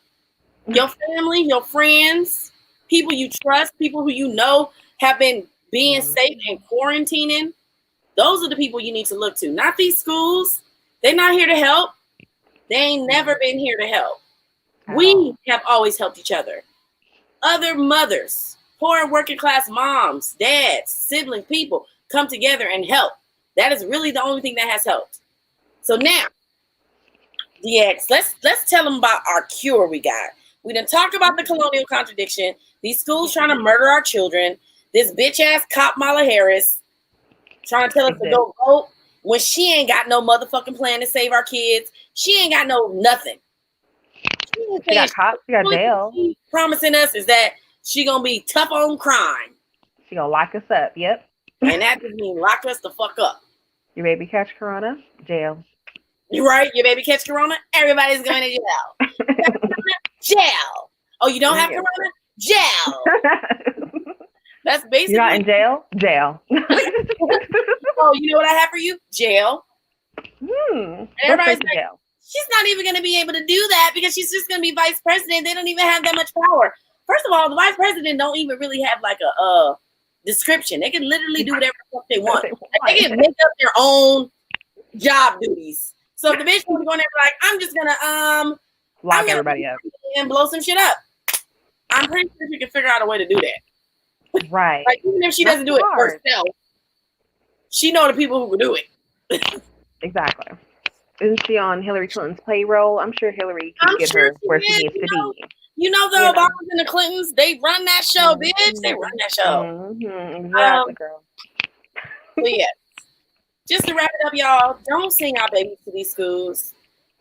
[SPEAKER 1] your friends, people you trust, people who you know have been being safe and quarantining. Those are the people you need to look to, not these schools. They're not here to help. They ain't never been here to help. We have always helped each other. Other mothers, poor working class moms, dads, siblings, people come together and help. That is really the only thing that has helped. So now, DX, let's tell them about our cure we got. We done talk about the colonial contradiction. These schools trying to murder our children. This bitch ass cop Mala Harris trying to tell us to go vote when she ain't got no motherfucking plan to save our kids. She ain't got no nothing.
[SPEAKER 3] She got cops, she got jail.
[SPEAKER 1] She promising us is that she gonna be tough on crime.
[SPEAKER 3] She gonna lock us up, yep.
[SPEAKER 1] And that just means lock us the fuck up.
[SPEAKER 3] Your baby catch corona, jail.
[SPEAKER 1] You right? Your baby catch corona, everybody's going to jail. Jail. Oh, you don't have corona? Jail. That's basically.
[SPEAKER 3] You're not in jail? Jail.
[SPEAKER 1] Oh, you know what I have for you? Jail.
[SPEAKER 3] And
[SPEAKER 1] everybody's like, jail. She's not even going to be able to do that because she's just going to be vice president. They don't even have that much power. First of all, the vice president don't even really have like a description. They can literally do whatever they want. They can make up their own job duties. So if the bitch was going there like, I'm just gonna
[SPEAKER 3] lock everybody up
[SPEAKER 1] and blow some shit up. I'm pretty sure she can figure out a way to do that.
[SPEAKER 3] Right.
[SPEAKER 1] Like even if she doesn't do it herself, she know the people who will do it.
[SPEAKER 3] Exactly. Isn't she on Hillary Clinton's payroll? I'm sure Hillary can get her where she needs to be.
[SPEAKER 1] You know the Obamas and the Clintons, they run that show, bitch. They run that show.
[SPEAKER 3] Exactly, girl.
[SPEAKER 1] But yeah. Just to wrap it up, y'all, don't send y'all babies to these schools.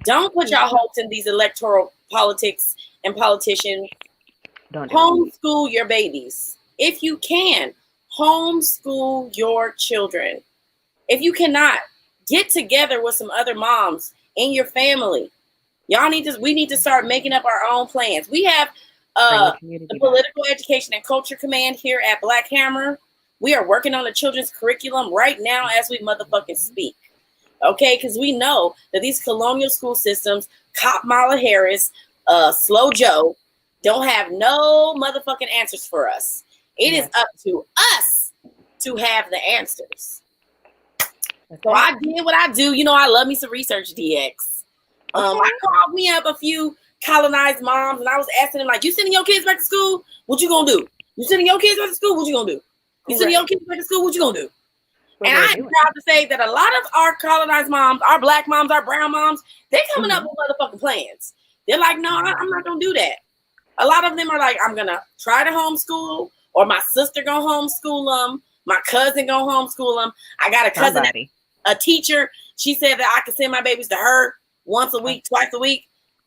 [SPEAKER 1] Don't put y'all hopes in these electoral politics and politicians.
[SPEAKER 3] Don't
[SPEAKER 1] homeschool your babies. If you can, homeschool your children. If you cannot, get together with some other moms in your family. We need to start making up our own plans. We have the Political Education and Culture Command here at Black Hammer. We are working on the children's curriculum right now as we motherfucking speak. Okay, because we know that these colonial school systems, Cop Mala Harris, Slow Joe, don't have no motherfucking answers for us. It is up to us to have the answers. So I did what I do. You know, I love me some research, DX. I called me up a few colonized moms and I was asking them, like, you sending your kids back to school? What you gonna do? You sending your kids back to school? What you gonna do? You sending your kids back to school? What you gonna do? And I'm proud to say that a lot of our colonized moms, our black moms, our brown moms, they coming up with motherfucking plans. They're like, no, I'm not gonna do that. A lot of them are like, I'm gonna try to homeschool, or my sister gonna homeschool them, my cousin gonna homeschool them. I got a cousin, a teacher. She said that I could send my babies to her once a week, twice a week.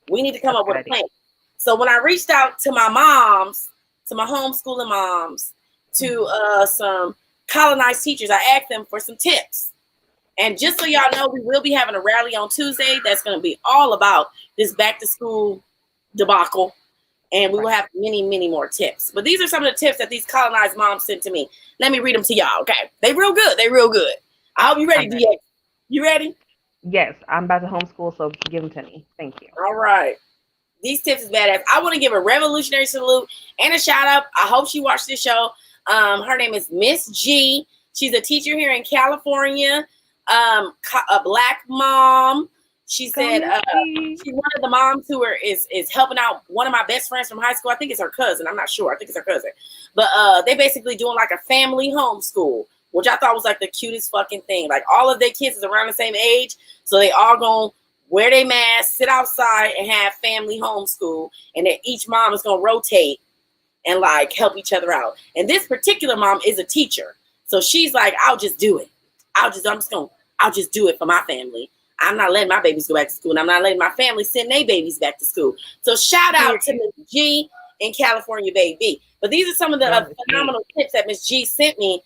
[SPEAKER 1] We need to come up with a plan. So when I reached out to my moms, to my homeschooling moms, to some colonized teachers, I asked them for some tips. And just so y'all know, we will be having a rally on Tuesday that's going to be all about this back to school debacle. And we will have many, many more tips. But these are some of the tips that these colonized moms sent to me. Let me read them to y'all, okay? They real good. They real good. I hope you ready, DA. You ready?
[SPEAKER 3] Yes, I'm about to homeschool, so give them to me. Thank you.
[SPEAKER 1] All right. These tips is badass. I want to give a revolutionary salute and a shout out. I hope she watched this show. Her name is Miss G. She's a teacher here in California. A black mom. She said she's one of the moms who is helping out one of my best friends from high school. I think it's her cousin. I'm not sure. I think it's her cousin. But they basically doing like a family homeschool, which I thought was like the cutest fucking thing. Like all of their kids is around the same age. So they all gonna wear their masks, sit outside and have family homeschool. And then each mom is gonna rotate and like help each other out. And this particular mom is a teacher. So she's like, I'll just do it. I'll just do it for my family. I'm not letting my babies go back to school, and I'm not letting my family send their babies back to school. So shout out to Miss G in California, baby. But these are some of the phenomenal tips that Miss G sent me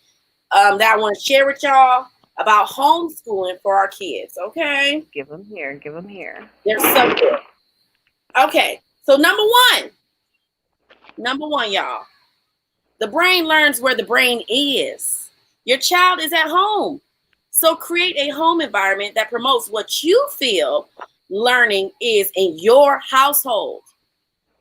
[SPEAKER 1] that I want to share with y'all about homeschooling for our kids. Okay,
[SPEAKER 3] Give them here. Give them here.
[SPEAKER 1] they're so good. Okay, so number one, y'all. The brain learns where the brain is. Your child is at home. So create a home environment that promotes what you feel learning is in your household.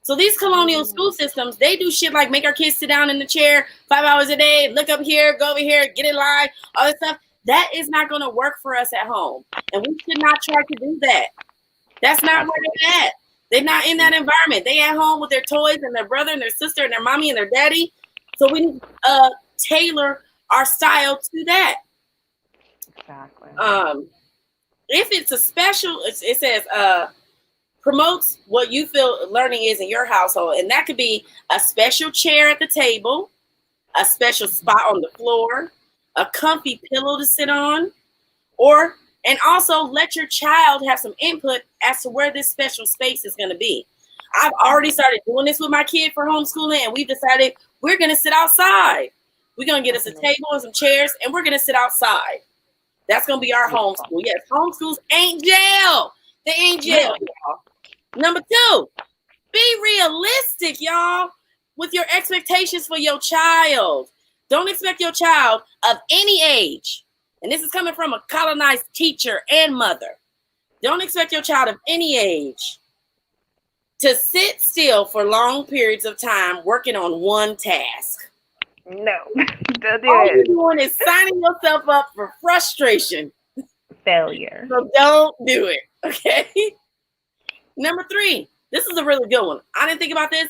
[SPEAKER 1] So these colonial school systems, they do shit like make our kids sit down in the chair 5 hours a day, look up here, go over here, get in line, all this stuff. That is not going to work for us at home. And we should not try to do that. That's not where they're at. They're not in that environment. They at home with their toys and their brother and their sister and their mommy and their daddy. So we need to tailor our style to that.
[SPEAKER 3] Exactly.
[SPEAKER 1] If it's a special, it says promotes what you feel learning is in your household, and that could be a special chair at the table, a special spot on the floor, a comfy pillow to sit on, and also let your child have some input as to where this special space is going to be. I've already started doing this with my kid for homeschooling, and we've decided we're going to sit outside. We're going to get us a table and some chairs, and we're going to sit outside. That's going to be our homeschool. Yes, homeschools ain't jail. They ain't jail, y'all. Number 2, be realistic, y'all, with your expectations for your child. Don't expect your child of any age, and this is coming from a colonized teacher and mother. Don't expect your child of any age to sit still for long periods of time working on one task.
[SPEAKER 3] No, don't do
[SPEAKER 1] All
[SPEAKER 3] it.
[SPEAKER 1] you're doing is signing yourself up for frustration.
[SPEAKER 3] Failure.
[SPEAKER 1] So don't do it, okay? Number 3, this is a really good one. I didn't think about this,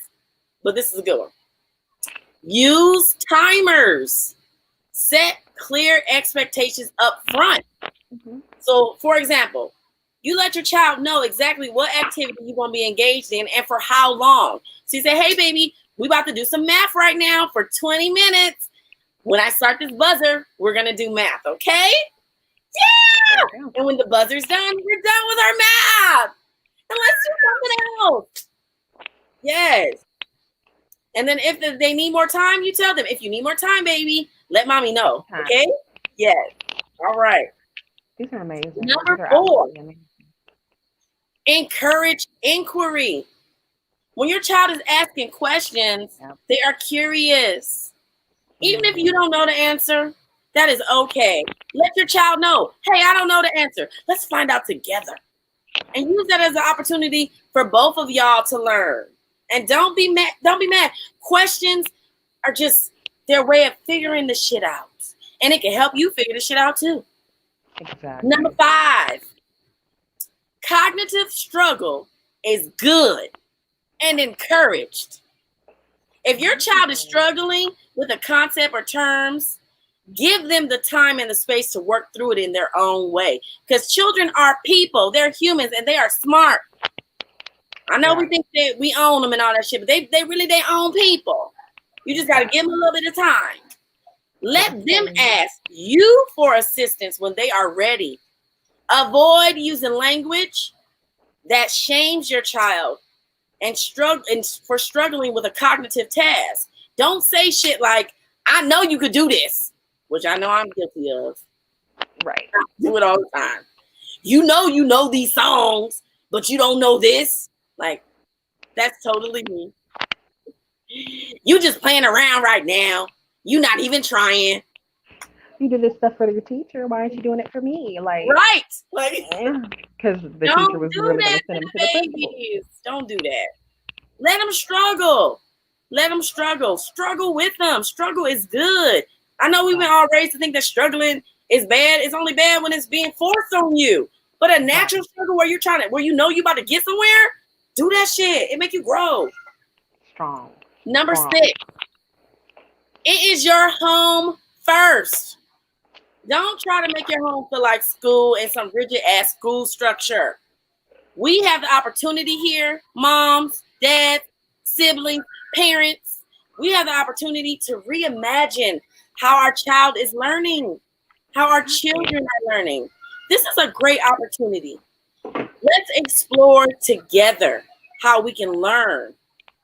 [SPEAKER 1] but this is a good one. Use timers. Set clear expectations up front.
[SPEAKER 3] Mm-hmm.
[SPEAKER 1] So, for example, you let your child know exactly what activity you're going to be engaged in and for how long. So you say, hey, baby, we about to do some math right now for 20 minutes. When I start this buzzer, we're going to do math, okay? Yeah! And when the buzzer's done, we're done with our math. And let's do something else. Yes. And then if they need more time, you tell them, if you need more time, baby, let mommy know, okay? Yes. All right.
[SPEAKER 3] These are amazing.
[SPEAKER 1] Number 4, encourage inquiry. When your child is asking questions, they are curious. Even if you don't know the answer, that is okay. Let your child know, hey, I don't know the answer. Let's find out together. And use that as an opportunity for both of y'all to learn. And don't be mad. Don't be mad. Questions are just their way of figuring the shit out. And it can help you figure the shit out too.
[SPEAKER 3] Exactly.
[SPEAKER 1] Number 5, cognitive struggle is good and encouraged. If your child is struggling with a concept or terms, give them the time and the space to work through it in their own way. Because children are people. They're humans and they are smart. I know we think that we own them and all that shit, but they really their own people. You just got to give them a little bit of time. Let them ask you for assistance when they are ready. Avoid using language that shames your child and for struggling with a cognitive task. Don't say shit like, I know you could do this, which I know I'm guilty of.
[SPEAKER 3] Right.
[SPEAKER 1] I do it all the time. You know these songs, but you don't know this. Like, that's totally me. You just playing around right now. You not even trying.
[SPEAKER 3] You do this stuff for your teacher. Why aren't you doing it for me? Like,
[SPEAKER 1] right. Like,
[SPEAKER 3] because the teacher was really going to send him to the principal.
[SPEAKER 1] Don't do that. Let them struggle. Let them struggle. Struggle with them. Struggle is good. I know we've been all raised to think that struggling is bad. It's only bad when it's being forced on you. But a natural struggle where you're where you know you're about to get somewhere, do that shit. It make you grow.
[SPEAKER 3] Strong.
[SPEAKER 1] Number 6. It is your home first. Don't try to make your home feel like school and some rigid ass school structure. We have the opportunity here, moms, dads, siblings, parents. We have the opportunity to reimagine how our child is learning, how our children are learning. This is a great opportunity. Let's explore together how we can learn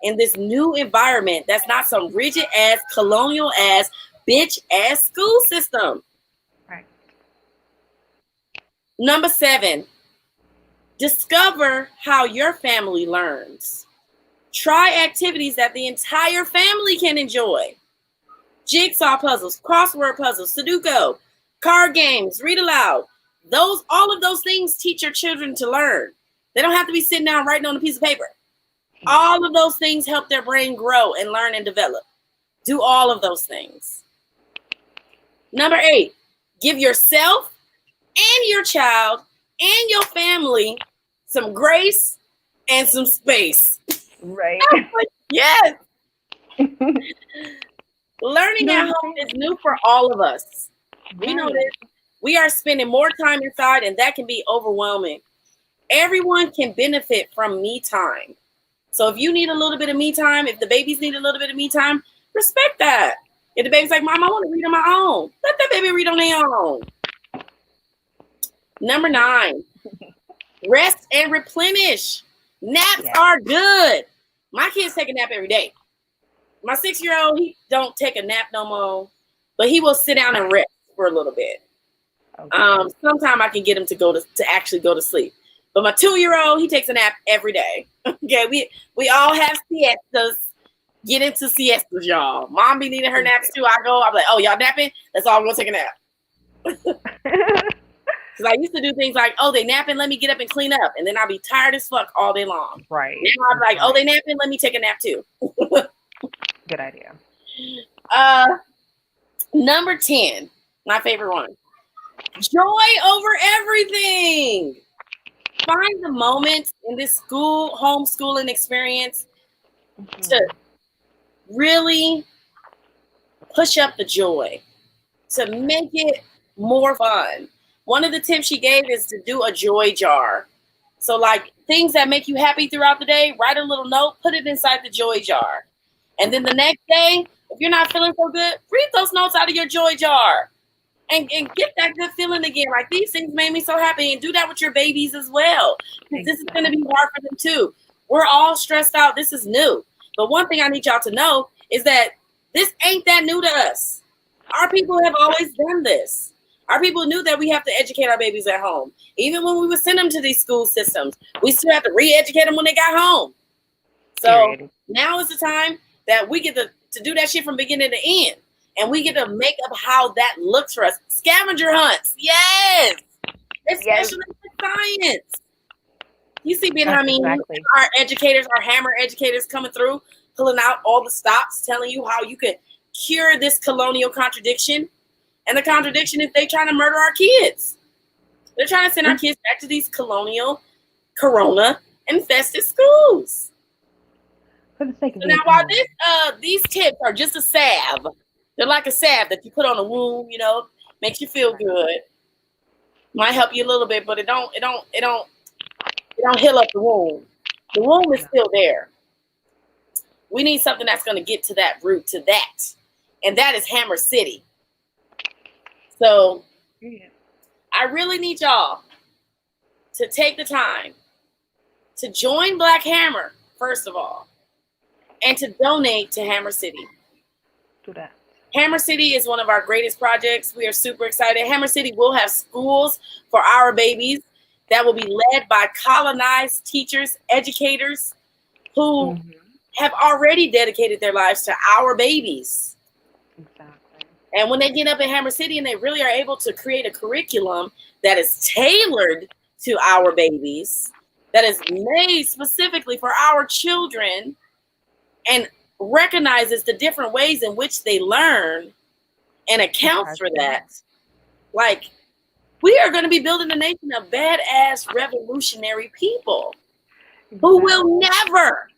[SPEAKER 1] in this new environment that's not some rigid ass, colonial ass, bitch ass school system.
[SPEAKER 3] Right.
[SPEAKER 1] Number 7, discover how your family learns. Try activities that the entire family can enjoy. Jigsaw puzzles, crossword puzzles, Sudoku, card games, read aloud. All of those things teach your children to learn. They don't have to be sitting down writing on a piece of paper. All of those things help their brain grow and learn and develop. Do all of those things. Number 8, give yourself and your child and your family some grace and some space.
[SPEAKER 3] Right.
[SPEAKER 1] Yes. Learning at home is new for all of us. We know this. We are spending more time inside, and that can be overwhelming. Everyone can benefit from me time. So if you need a little bit of me time, if the babies need a little bit of me time, respect that. If the baby's like, Mom, I want to read on my own, let that baby read on their own. Number 9, rest and replenish. Naps are good. My kids take a nap every day. My 6-year-old, he don't take a nap no more, but he will sit down and rest for a little bit. Okay. Sometimes I can get him to actually go to sleep. But my 2-year-old, he takes a nap every day. Okay, we all have siestas. Get into siestas, y'all. Mom be needing her naps too. I'm like, oh, y'all napping? Let's all go take a nap. Because I used to do things like, oh, they napping, let me get up and clean up. And then I'll be tired as fuck all day long.
[SPEAKER 3] Right.
[SPEAKER 1] Now I'm like, oh, they napping, let me take a nap too.
[SPEAKER 3] Good idea.
[SPEAKER 1] Number 10, my favorite one. Joy over everything. Find the moments in this homeschooling experience to really push up the joy, to make it more fun. One of the tips she gave is to do a joy jar. So like things that make you happy throughout the day, write a little note, put it inside the joy jar. And then the next day, if you're not feeling so good, read those notes out of your joy jar and get that good feeling again. Like, these things made me so happy. And do that with your babies as well. Because this is going to be hard for them too. We're all stressed out. This is new. But one thing I need y'all to know is that this ain't that new to us. Our people have always done this. Our people knew that we have to educate our babies at home. Even when we would send them to these school systems, we still have to re-educate them when they got home. So now is the time that we get to do that shit from beginning to end. And we get to make up how that looks for us. Scavenger hunts. Yes. Especially in science. You see behind me, our educators, our hammer educators coming through, pulling out all the stops, telling you how you could cure this colonial contradiction. And the contradiction is they trying to murder our kids. They're trying to send our kids back to these colonial, corona-infested schools.
[SPEAKER 3] For the sake of
[SPEAKER 1] now, while these tips are just a salve, they're like a salve that you put on a wound, makes you feel good. Might help you a little bit, but it don't heal up the wound. The wound is still there. We need something that's going to get to that root, to that. And that is Hammer City. So I really need y'all to take the time to join Black Hammer, first of all, and to donate to Hammer City.
[SPEAKER 3] Do that.
[SPEAKER 1] Hammer City is one of our greatest projects. We are super excited. Hammer City will have schools for our babies that will be led by colonized teachers, educators who have already dedicated their lives to our babies.
[SPEAKER 3] Exactly.
[SPEAKER 1] And when they get up in Hammer City and they really are able to create a curriculum that is tailored to our babies, that is made specifically for our children and recognizes the different ways in which they learn and accounts for that, like, we are going to be building a nation of badass revolutionary people who will never,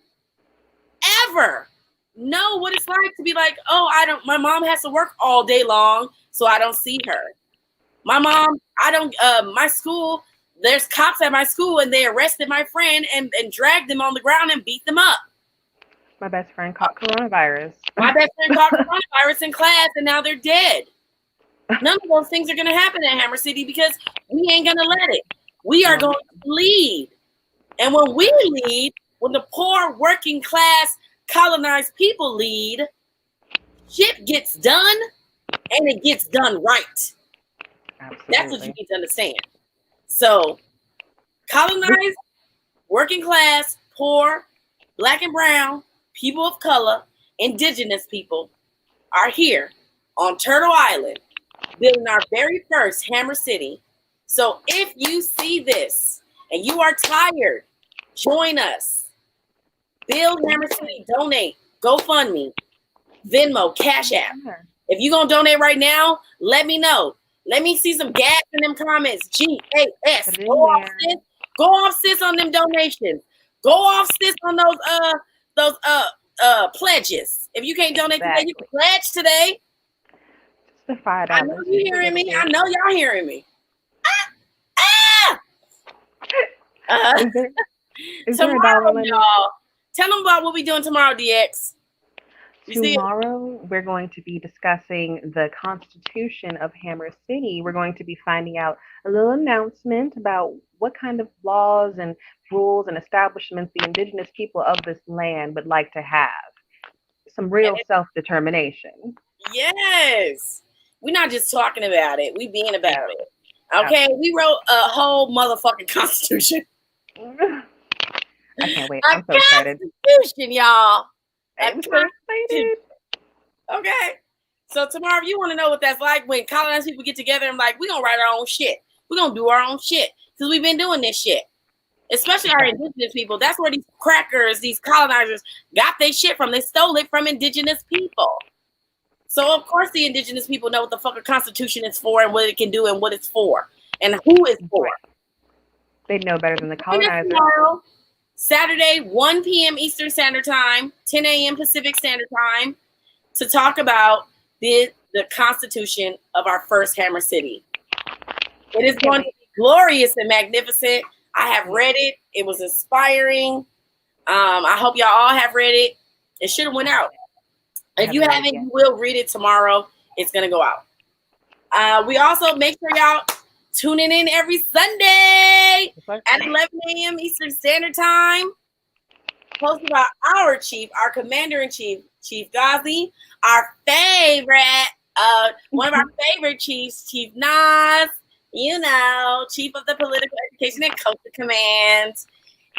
[SPEAKER 1] ever know what it's like to be like, oh, my mom has to work all day long, so I don't see her. My mom, my school, there's cops at my school and they arrested my friend and dragged them on the ground and beat them up.
[SPEAKER 3] My best friend caught coronavirus.
[SPEAKER 1] My best friend caught coronavirus in class and now they're dead. None of those things are going to happen in Hammer City because We ain't gonna let it. We are going to lead. And when we lead, when the poor, working class, colonized people lead, shit gets done, and it gets done right.
[SPEAKER 3] Absolutely.
[SPEAKER 1] That's what you need to understand. So, colonized, working class, poor, black and brown, people of color, indigenous people are here on Turtle Island, building our very first Hammer City. So if you see this and you are tired, join us. Build Hammer City, donate, GoFundMe, Venmo, Cash App. If you're going to donate right now, let me know. Let me see some gas in them comments. GAS. Go off, sis. Go off, sis, on them donations. Go off, sis, on those pledges. If you can't donate today, you can pledge today.
[SPEAKER 3] Just the $5.
[SPEAKER 1] I know you hearing me. I know y'all hearing me.
[SPEAKER 3] Is there a
[SPEAKER 1] Tomorrow,
[SPEAKER 3] dollar limit?
[SPEAKER 1] y'all. Tell them about what we're doing tomorrow, DX.
[SPEAKER 3] Tomorrow, we're going to be discussing the Constitution of Hammer City. We're going to be finding out a little announcement about what kind of laws and rules and establishments the indigenous people of this land would like to have. Some real self-determination.
[SPEAKER 1] Yes. We're not just talking about it. We being about it. Okay? We wrote a whole motherfucking Constitution.
[SPEAKER 3] I can't wait. I'm so excited.
[SPEAKER 1] Constitution, y'all.
[SPEAKER 3] I'm so excited.
[SPEAKER 1] Okay. So tomorrow, if you want to know what that's like when colonized people get together and like, we're going to write our own shit. We're going to do our own shit. Because we've been doing this shit. Especially our indigenous people. That's where these crackers, these colonizers got their shit from. They stole it from indigenous people. So, of course, the indigenous people know what the fuck a constitution is for and what it can do and what it's for. And who it's for.
[SPEAKER 3] They know better than the colonizers.
[SPEAKER 1] Tomorrow, Saturday, 1 p.m. Eastern Standard Time, 10 a.m. Pacific Standard Time, to talk about the constitution of our first Hammer City. It is going to be glorious and magnificent. I have read it. It was inspiring. I hope y'all all have read it. It should have went out. If you haven't, you will read it tomorrow. It's going to go out. We also make sure y'all tuning in every Sunday at 11 a.m. Eastern Standard Time. Hosted by our chief, our commander-in-chief, Chief Ghazi, our favorite, one of our favorite chiefs, Chief Nas, you know, Chief of the Political Education and Culture Command.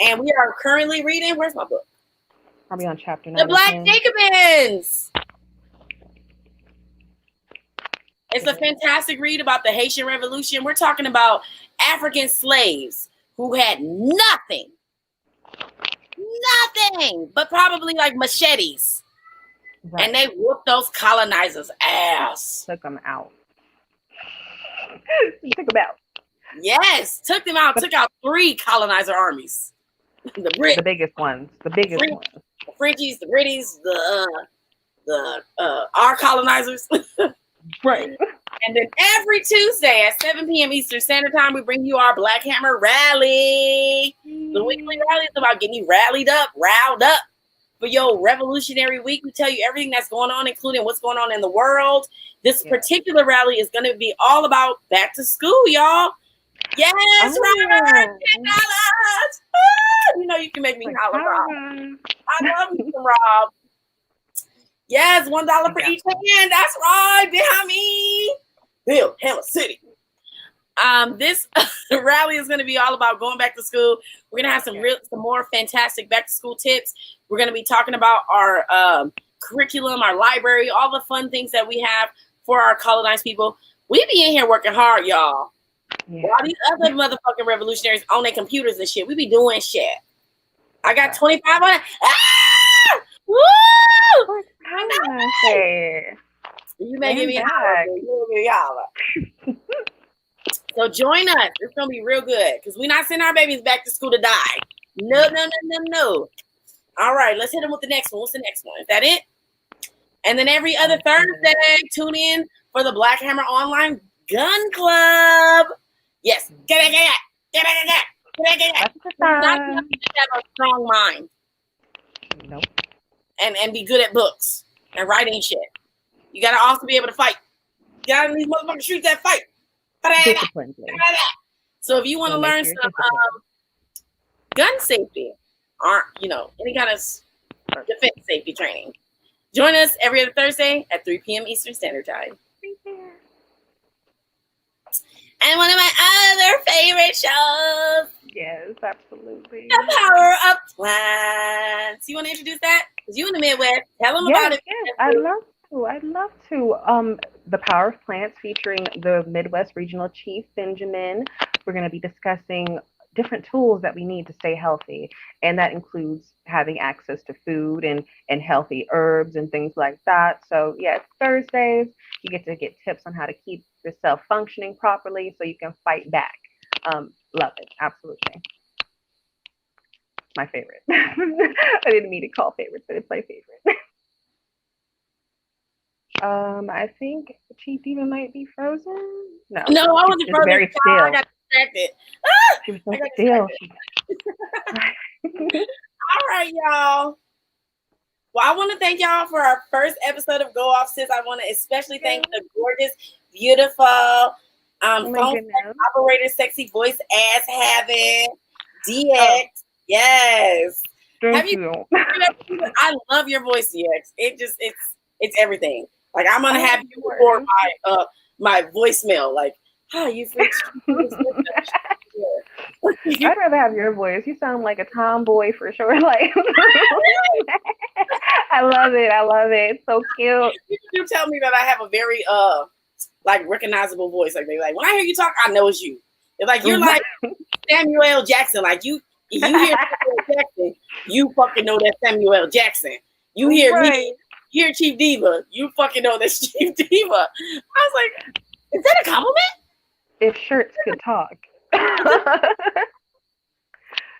[SPEAKER 1] And we are currently reading, where's my book?
[SPEAKER 3] Are we on chapter 9?
[SPEAKER 1] The Black Jacobins. It's a fantastic read about the Haitian Revolution. We're talking about African slaves who had nothing, but probably like machetes. Right. And they whooped those colonizers' ass.
[SPEAKER 3] Took them out. Took them out.
[SPEAKER 1] Yes, took them out. Took out 3 colonizer armies. The Brits.
[SPEAKER 3] The biggest ones. The biggest ones.
[SPEAKER 1] The Frenchies, the British, our colonizers.
[SPEAKER 3] Right.
[SPEAKER 1] And then every Tuesday at 7 p.m. Eastern Standard Time, we bring you our Black Hammer Rally. The weekly rally is about getting you rallied up, riled up for your Revolutionary Week. We tell you everything that's going on, including what's going on in the world. This particular rally is going to be all about back to school, y'all. Yes, Robert, $10. You know you can make me holler, Rob. I love you, Rob. Yes, $1 for each hand. That's right, behind me. Build Hammer City. This rally is going to be all about going back to school. We're going to have some more fantastic back to school tips. We're going to be talking about our curriculum, our library, all the fun things that we have for our colonized people. We be in here working hard, y'all. Yeah. While these other motherfucking revolutionaries on their computers and shit, we be doing shit. I got 25 on it. Ah! Woo! You may give me a holler. So join us. It's going to be real good because we're not sending our babies back to school to die. No. All right, let's hit them with the next one. What's the next one? Is that it? And then every other Thursday, tune in for the Black Hammer Online Gun Club. Yes. Get it. Not have a strong mind.
[SPEAKER 3] Nope.
[SPEAKER 1] And be good at books and writing shit. You got to also be able to fight. Get out in these motherfucking streets that fight.
[SPEAKER 3] disciplinedly.
[SPEAKER 1] So if you want to
[SPEAKER 3] So make
[SPEAKER 1] learn
[SPEAKER 3] sure you're
[SPEAKER 1] some
[SPEAKER 3] disciplined.
[SPEAKER 1] gun safety, or any kind of defense safety training, join us every other Thursday at 3 p.m. Eastern Standard Time. And one of my other favorite shows,
[SPEAKER 3] Yes, absolutely.
[SPEAKER 1] The Power of Plants. You want to introduce that? Because you in the Midwest. Tell them about it.
[SPEAKER 3] Yes, I'd love to. I'd love to. The Power of Plants featuring the Midwest Regional Chief Benjamin. We're going to be discussing different tools that we need to stay healthy, and that includes having access to food and healthy herbs and things like that. So yes, Thursdays you get to get tips on how to keep yourself functioning properly so you can fight back. Love it, absolutely. My favorite. I didn't mean to call favorites, but it's my favorite. I think Chief Diva might be frozen. No,
[SPEAKER 1] No, I wasn't
[SPEAKER 3] she's
[SPEAKER 1] frozen.
[SPEAKER 3] very
[SPEAKER 1] No, I
[SPEAKER 3] still.
[SPEAKER 1] got distracted.
[SPEAKER 3] She was so
[SPEAKER 1] I got
[SPEAKER 3] still.
[SPEAKER 1] All right, y'all. Well, I want to thank y'all for our first episode of Go Off Sis. I want to especially thank the gorgeous, beautiful, phone operator, sexy voice ass having DX. Yes.
[SPEAKER 3] Thank you.
[SPEAKER 1] I love your voice, DX. It's everything. Like I'm unhappy for my voicemail. Like, hi, you've reached.
[SPEAKER 3] I'd rather have your voice. You sound like a tomboy for sure. Like, I love it. I love it. It's so cute.
[SPEAKER 1] You tell me that I have a very like recognizable voice. Like they like when I hear you talk, I know it's you. It's like you're like Samuel L. Jackson. Like you hear Samuel Jackson, you fucking know that's Samuel L. Jackson. You hear me, you hear Chief Diva, you fucking know that's Chief Diva. I was like, is that a compliment?
[SPEAKER 3] If shirts could talk.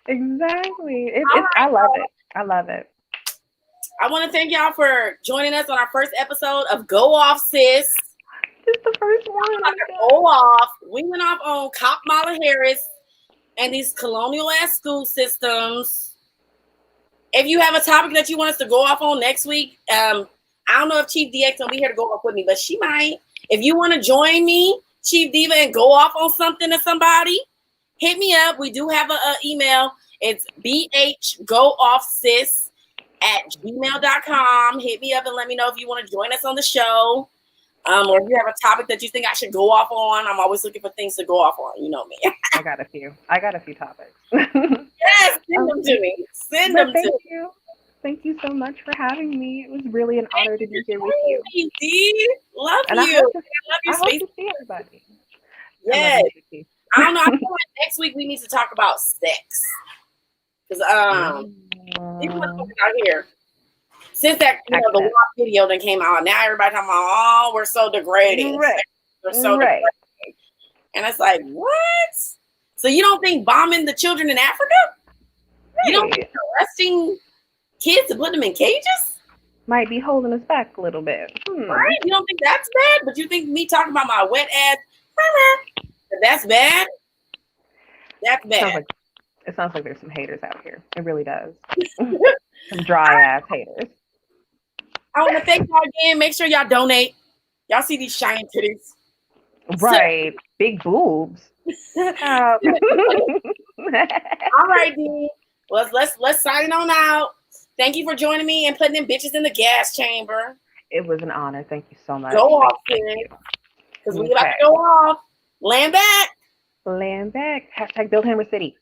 [SPEAKER 3] Exactly. I love it. I love it.
[SPEAKER 1] I want to thank y'all for joining us on our first episode of Go Off Sis.
[SPEAKER 3] It's the first one.
[SPEAKER 1] Go off. We went off on Kamala Harris and these colonial ass school systems. If you have a topic that you want us to go off on next week, I don't know if Chief DX will be here to go off with me, but she might. If you want to join me, Chief Diva, and go off on something to somebody, hit me up. We do have an email. It's bhgooffsis@gmail.com. Hit me up and let me know if you want to join us on the show. Or if you have a topic that you think I should go off on. I'm always looking for things to go off on. You know me.
[SPEAKER 3] I got a few topics.
[SPEAKER 1] Yes, send them to me. Send them to me.
[SPEAKER 3] Thank you so much for having me. It was really an honor to be here with you.
[SPEAKER 1] Love
[SPEAKER 3] and
[SPEAKER 1] you.
[SPEAKER 3] I hope to see everybody.
[SPEAKER 1] Yes. I don't know. I feel like next week we need to talk about sex. Because people are out here. Since that the WAP video that came out, now everybody talking about, oh, we're so degrading.
[SPEAKER 3] Right.
[SPEAKER 1] We're so degrading. And it's like, what? So you don't think bombing the children in Africa? Right. You don't think arresting kids to put them in cages?
[SPEAKER 3] Might be holding us back a little bit.
[SPEAKER 1] Right? You don't think that's bad? But you think me talking about my wet ass, that's bad? That's bad.
[SPEAKER 3] It sounds like there's some haters out here. It really does. Some dry ass haters.
[SPEAKER 1] I want to thank y'all again. Make sure y'all donate. Y'all see these shiny titties.
[SPEAKER 3] Right. So, big boobs.
[SPEAKER 1] All right, D. Well, let's sign on out. Thank you for joining me and putting them bitches in the gas chamber.
[SPEAKER 3] It was an honor. Thank you so much.
[SPEAKER 1] Go off, kid. Because we about to go off. Land back.
[SPEAKER 3] Land back. #BuildHammer City.